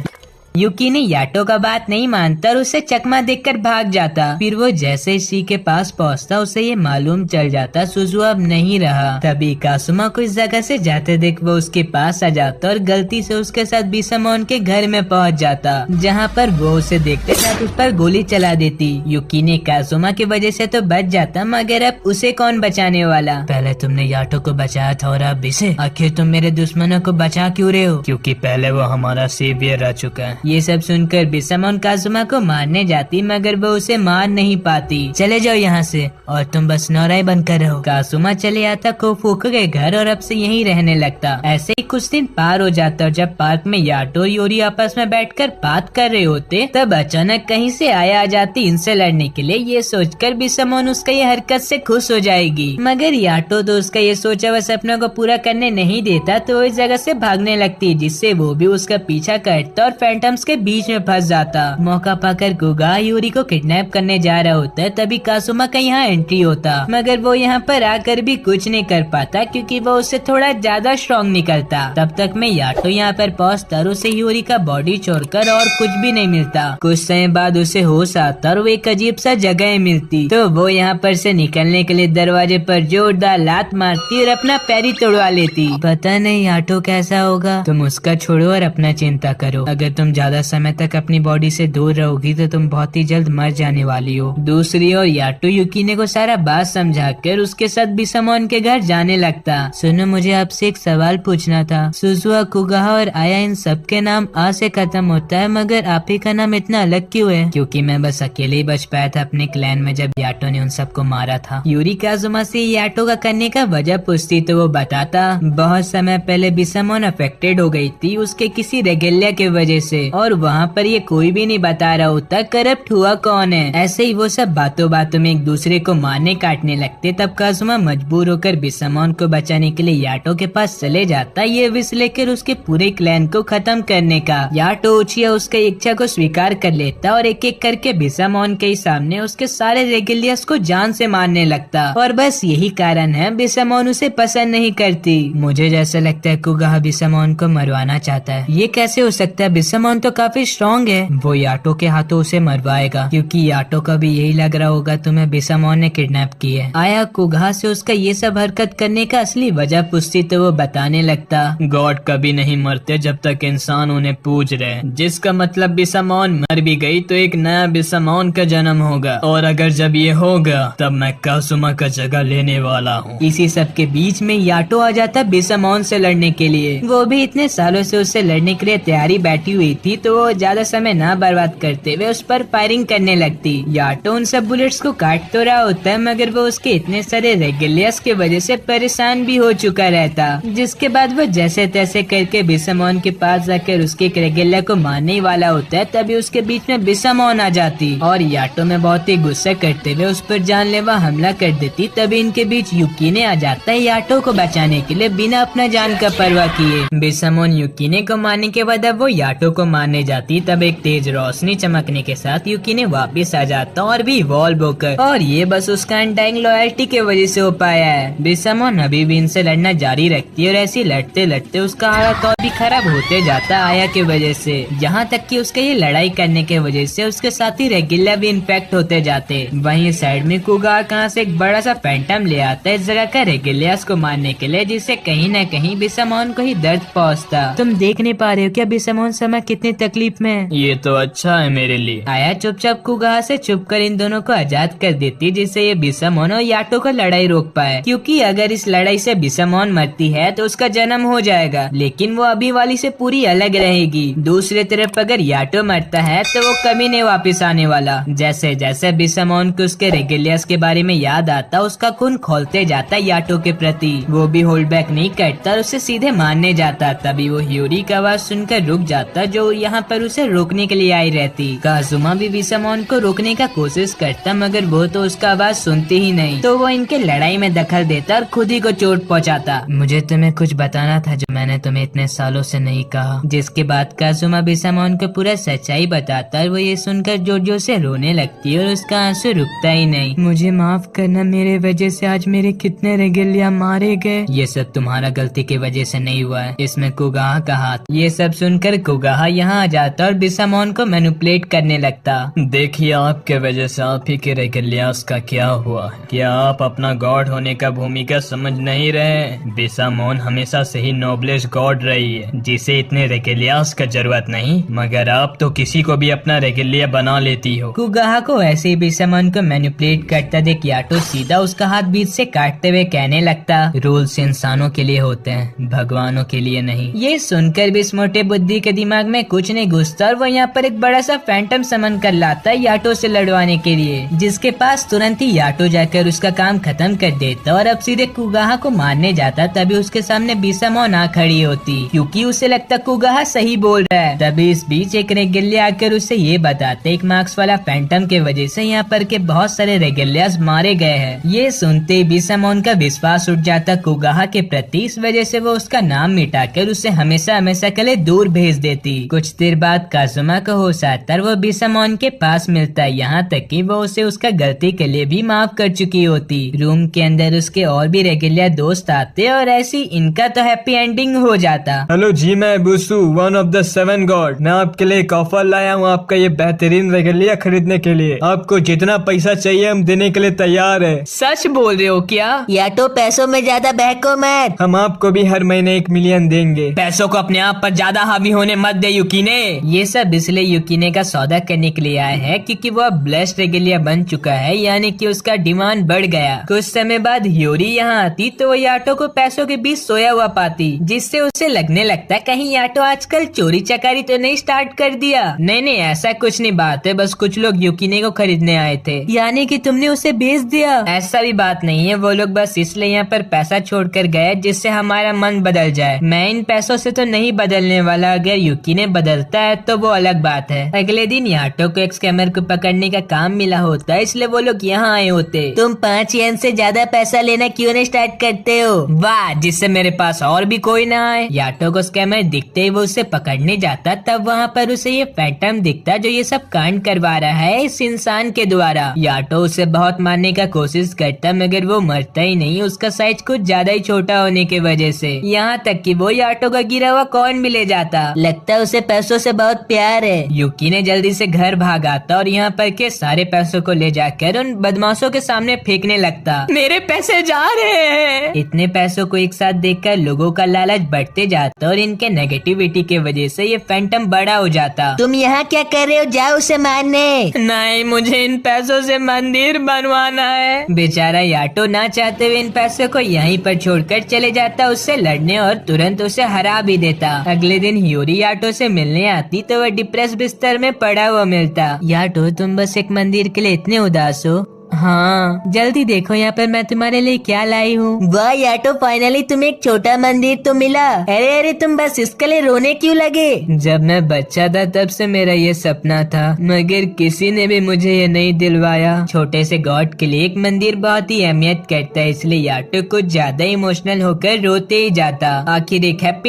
युकीने याटो का बात नहीं मानता और उसे चकमा देखकर भाग जाता। फिर वो जैसे शी के पास पहुंचता उसे ये मालूम चल जाता सुजुआ अब नहीं रहा। तभी काजुमा को इस जगह से जाते देख वो उसके पास आ जाता और गलती से उसके साथ बिसामोन के घर में पहुंच जाता, जहां पर वो उसे देखते साथ उस पर गोली चला देती। युकीने काजुमा की वजह से तो बच जाता, मगर अब उसे कौन बचाने वाला? पहले तुमने याटो को बचाया था और अब इसे, आखिर तुम मेरे दुश्मनों को बचा क्यों रहे हो? क्योंकि पहले वो हमारा सेवियर रह चुका है। ये सब सुनकर बिसामोन काजुमा को मारने जाती, मगर वो उसे मार नहीं पाती। चले जाओ यहाँ से और तुम बस नौराई बनकर रहो। काजुमा चले आता कोफुको के घर और अब से यहीं रहने लगता। ऐसे ही कुछ दिन पार हो जाता और जब पार्क में याटो और योरी आपस में बैठकर बात कर रहे होते तब अचानक कहीं से आया आ जाती इनसे लड़ने के लिए। ये सोचकर बिसामोन उसका ये हरकत से खुश हो जाएगी, मगर याटो तो उसका ये सोचा हुआ सपना को पूरा करने नहीं देता, तो वो इस जगह से भागने लगती, जिससे वो भी उसका पीछा करता और फैंटम्स के बीच में फंस जाता। मौका पाकर कुगाहा यूरी को किडनैप करने जा रहा होता है, तभी काजुमा का यहाँ एंट्री होता, मगर वो यहाँ पर आकर भी कुछ नहीं कर पाता क्योंकि वो उससे थोड़ा ज्यादा स्ट्रॉन्ग निकलता। तब तक में याटो यहाँ पर पहुँचता और उसे यूरी का बॉडी छोड़कर और कुछ भी नहीं मिलता। कुछ समय बाद उसे होश आता और वो एक अजीब सा जगह मिलती, तो वो यहाँ पर से निकलने के लिए दरवाजे पर जोरदार लात मारती और अपना पैर ही तोड़वा लेती। पता नहीं याटो कैसा होगा, तुम उसका छोड़ो और अपना चिंता करो। अगर तुम ज्यादा समय तक अपनी बॉडी से दूर रहोगी तो तुम बहुत ही जल्द मर जाने वाली हो। दूसरी ओर याटो युकीने को सारा बात समझाकर उसके साथ बिसामोन के घर जाने लगता। सुनो, मुझे आपसे एक सवाल पूछना था। सुजुआ, कुगाहा और आया, इन सब के नाम आ से खत्म होता है, मगर आप ही का नाम इतना अलग क्यों है? क्योंकि मैं बस अकेले ही बच पाया था अपने क्लैन में जब याटो ने उन सबको मारा था। यूरी काजुमा से याटो का करने का वजह पूछती तो वो बताता बहुत समय पहले बिसामोन अफेक्टेड हो गई थी उसके किसी रेगुलर के वजह से। और वहाँ पर ये कोई भी नहीं बता रहा होता करप्ट हुआ कौन है। ऐसे ही वो सब बातों बातों में एक दूसरे को मारने काटने लगते। तब काजुमा मजबूर होकर बिसामोन को बचाने के लिए याटो के पास चले जाता, ये विश लेकर उसके पूरे क्लैन को खत्म करने का। याटो उचिया उसके इच्छा को स्वीकार कर लेता और एक एक करके बिसामोन के सामने उसके सारे रेगिलियस को जान से मारने लगता। और बस यही कारण है बिसामोन उसे पसंद नहीं करती। मुझे जैसा लगता है कुगाहा बिसामोन को मरवाना चाहता है। ये कैसे हो सकता है? बिसामोन तो काफी स्ट्रॉन्ग है, वो याटो के हाथों उसे मरवाएगा, क्योंकि याटो का भी यही लग रहा होगा तुम्हें बिसामोन ने किडनैप की है। आया कुगाहा से उसका ये सब हरकत करने का असली वजह पूछती तो वो बताने लगता, गॉड कभी नहीं मरते जब तक इंसान उन्हें पूज रहे, जिसका मतलब बिसामोन मर भी गई तो एक नया बिसामोन का जन्म होगा, और अगर जब ये होगा तब मैं काजुमा का जगह लेने वाला हूँ। इसी सब के बीच में याटो आ जाता बिसामोन से लड़ने के लिए। वो भी इतने सालों से उससे लड़ने के लिए तैयारी बैठी हुई थी, तो वो ज्यादा समय ना बर्बाद करते हुए उस पर फायरिंग करने लगती। याटो उन सब बुलेट्स को काट तो रहा होता है, मगर वो उसके इतने सारे रेगिलियस की वजह से परेशान भी हो चुका रहता। जिसके बाद वो जैसे तैसे करके बिसामोन के पास जाकर उसके एक रेगिलिया को मारने ही वाला होता है, तभी उसके बीच में बिसामोन आ जाती और याटो में बहुत ही गुस्सा करते हुए उस पर जानलेवा हमला कर देती। तभी इनके बीच युकीने आ जाता है याटो को बचाने के लिए बिना अपना जान का परवाह किए। बिसामोन युकीने को मारने के बाद अब वो याटो को मारने जाती, तब एक तेज रोशनी चमकने के साथ युकीने वापस आ जाता और भी इवॉल्व होकर, और ये बस उसका अनडाइंग लॉयल्टी की वजह से हो पाया है। बिसामोन अभी भी इनसे लड़ना जारी रखती है और ऐसे लड़ते लड़ते उसका हालत और भी खराब होते जाता आया की वजह से, यहाँ तक कि उसके ये लड़ाई करने के वजह से उसके साथी रेगिलिया भी इन्फेक्ट होते जाते। वहीं साइड में कुगाहा कहाँ से एक बड़ा सा फैंटम ले आता है इस जगह का रेगिलियास को मारने के लिए, जिससे कहीं न कहीं बिसामोन को ही दर्द पहुँचता। तुम देख नहीं पा रहे हो क्या बिसामोन समय कितनी तकलीफ में है? ये तो अच्छा है मेरे लिए। आया चुपचाप कुगाहा से छुप कर इन दोनों को आजाद कर देती, जिससे ये बिसामोन और याटो का लड़ाई रोक पाए, क्योंकि अगर इस लड़ाई से बिसामोन मरती है तो उसका जन्म हो जाएगा, लेकिन वो अभी वाली से पूरी अलग रहेगी। दूसरी तरफ अगर याटो मरता है तो वो कभी नहीं वापस आने वाला। जैसे जैसे बिसामोन को उसके रेगिलियस के बारे में याद आता, उसका खून खोलते जाता याटो के प्रति। वो भी होल्ड बैक नहीं करता और उसे सीधे मारने जाता। तभी वो ह्यूरी का आवाज सुनकर रुक जाता, जो यहाँ पर उसे रोकने के लिए आई रहती। काजुमा भी बिसामोन को रोकने का कोशिश करता, मगर वो तो उसका आवाज सुनती ही नहीं, तो वो इनके लड़ाई में दखल देता और खुद ही को चोट पहुँचाता। मुझे तुम्हें कुछ बताना था जो मैंने तुम्हें इतने सालों से नहीं कहा। जिसके बाद काजुमा बिसामोन को पूरा सच्चाई बताता और वो ये सुनकर जोर जोर से रोने लगती है और उसका आंसू रुकता ही नहीं। मुझे माफ करना, मेरे वजह से आज मेरे कितने रेगिलिया मारे गए। ये सब तुम्हारा गलती की वजह से नहीं हुआ है, इसमें कुगाहा का हाथ। ये सब सुनकर कुगाहा यहाँ आ जाता और बिसामोन को मैनिपुलेट करने लगता। देखिए आपके वजह से आप ही के रेगिलियास का क्या हुआ है। क्या आप अपना गॉड होने का भूमिका समझ नहीं रहे? बिसामोन हमेशा से ही नोबलेस्ट गॉड रही है, जिसे इतने रेगिलियास का जरूरत नहीं, मगर आप तो किसी को भी अपना रेगिलिया बना लेती हो। कुगाहा को ऐसे ही बिसामोन को मैनिपुलेट करता देख याटो सीधा उसका हाथ बीच से काटते हुए कहने लगता, रूल्स इंसानों के लिए होते हैं, भगवानों के लिए नहीं। ये सुनकर भी इस मोटे बुद्धि के दिमाग में कुछ नहीं घुसता और वो यहाँ पर एक बड़ा सा फैंटम समन कर लाता है याटो से लड़वाने के लिए, जिसके पास तुरंत ही याटो जाकर उसका काम खत्म कर देता और अब सीधे कुगाहा को मारने जाता। तभी उसके सामने बिसामोन आ खड़ी होती, क्योंकि उसे लगता कुगाहा सही बोल रहा है। तभी इस बीच एक रेगिलिया आकर उसे ये बताते, एक मार्क्स वाला फैंटम के वजह से यहाँ पर के बहुत सारे रेगिलियास मारे गए हैं। ये सुनते ही बिसामोन का विश्वास उठ जाता कुगाहा के प्रति, इस वजह से वो उसका नाम मिटाकर उसे हमेशा हमेशा के लिए दूर भेज देती। कुछ देर बाद काजुमा को होश आता और वो बिसामोन के पास मिलता है, यहाँ तक कि वो उसे उसका गलती के लिए भी माफ कर चुकी होती। रूम के अंदर उसके और भी रेगिलिया दोस्त आते और ऐसी इनका तो हैप्पी एंडिंग हो जाता। हेलो जी, मैं बुसु, वन ऑफ द 7 गॉड। मैं आपके लिए एक ऑफर लाया हूँ आपका ये बेहतरीन रेगिलिया खरीदने के लिए। आपको जितना पैसा चाहिए हम देने के लिए तैयार है। सच बोल रहे हो क्या? याटो पैसों में ज्यादा बहको मत। हम आपको भी हर महीने 1 मिलियन देंगे। पैसों को अपने आप पर ज्यादा हावी होने मत दे युकीने। ये सब इसलिए युकीने का सौदा करने के लिए आए हैं क्योंकि वो अब ब्लेस्ड रेगिलिया बन चुका है, यानी कि उसका डिमांड बढ़ गया। कुछ समय बाद ह्यूरी यहाँ आती तो वो याटो को पैसों के बीच सोया हुआ पाती, जिससे उसे लगने लगता कहीं याटो आजकल चोरी चकारी तो नहीं स्टार्ट कर दिया। नहीं ऐसा कुछ नहीं बात है, बस कुछ लोग युकीने को खरीदने आए थे। यानी कि तुमने उसे बेच दिया? ऐसा भी बात नहीं है, वो लोग बस इसलिए यहाँ पर पैसा छोड़कर गए जिससे हमारा मन बदल जाए। मैं इन पैसों से तो नहीं बदलने वाला, अगर युकीने बदलता है तो वो अलग बात है। अगले दिन याटो को एक स्कैमर को पकड़ने का काम मिला होता है, इसलिए वो लोग यहाँ आए होते। तुम 5 येन से ज्यादा पैसा लेना क्यों नहीं स्टार्ट करते हो? वाह, जिससे मेरे पास और भी कोई ना आए। याटो को स्कैमर दिखते ही वो उसे पकड़ने जाता, तब वहाँ पर उसे ये फैंटम दिखता जो ये सब कांड करवा रहा है इस इंसान के द्वारा। याटो उसे बहुत मारने का कोशिश करता, मगर वो मरता ही नहीं, उसका साइज कुछ ज्यादा ही छोटा होने की वजह से। यहाँ तक कि वो याटो का गिरा हुआ कॉइन भी ले जाता। लगता है उसे पैसों से बहुत प्यार है। युकी ने जल्दी से घर भाग आता और यहाँ पर के सारे पैसों को ले जाकर उन बदमाशों के सामने फेंकने लगता। मेरे पैसे जा रहे हैं। इतने पैसों को एक साथ देखकर लोगों का लालच बढ़ते जाता और इनके नेगेटिविटी के वजह से ये फैंटम बड़ा हो जाता। तुम यहाँ क्या कर रहे हो? जाओ उसे मारने। नहीं, मुझे इन पैसों से मंदिर बनवाना है। बेचारा याटो ना चाहते हुए इन पैसों को यहीं पर छोड़कर चले जाता उससे लड़ने और तुरंत उसे हरा भी देता। अगले दिन हियोरी याटो से मिलने आती तो वह डिप्रेस बिस्तर में पड़ा हुआ मिलता। याटो, तुम बस एक मंदिर के लिए इतने उदास हो? हाँ, जल्दी देखो यहाँ पर मैं तुम्हारे लिए क्या लाई हूँ। वाह याटो, फाइनली तुम्हें एक छोटा मंदिर तो मिला। अरे अरे, तुम बस इसके लिए रोने क्यों लगे? जब मैं बच्चा था तब से मेरा ये सपना था, मगर किसी ने भी मुझे ये नहीं दिलवाया। छोटे से गॉड के लिए एक मंदिर बहुत ही अहमियत करता है, इसलिए याटो कुछ ज्यादा इमोशनल होकर रोते ही जाता। आखिर एक हैप्पी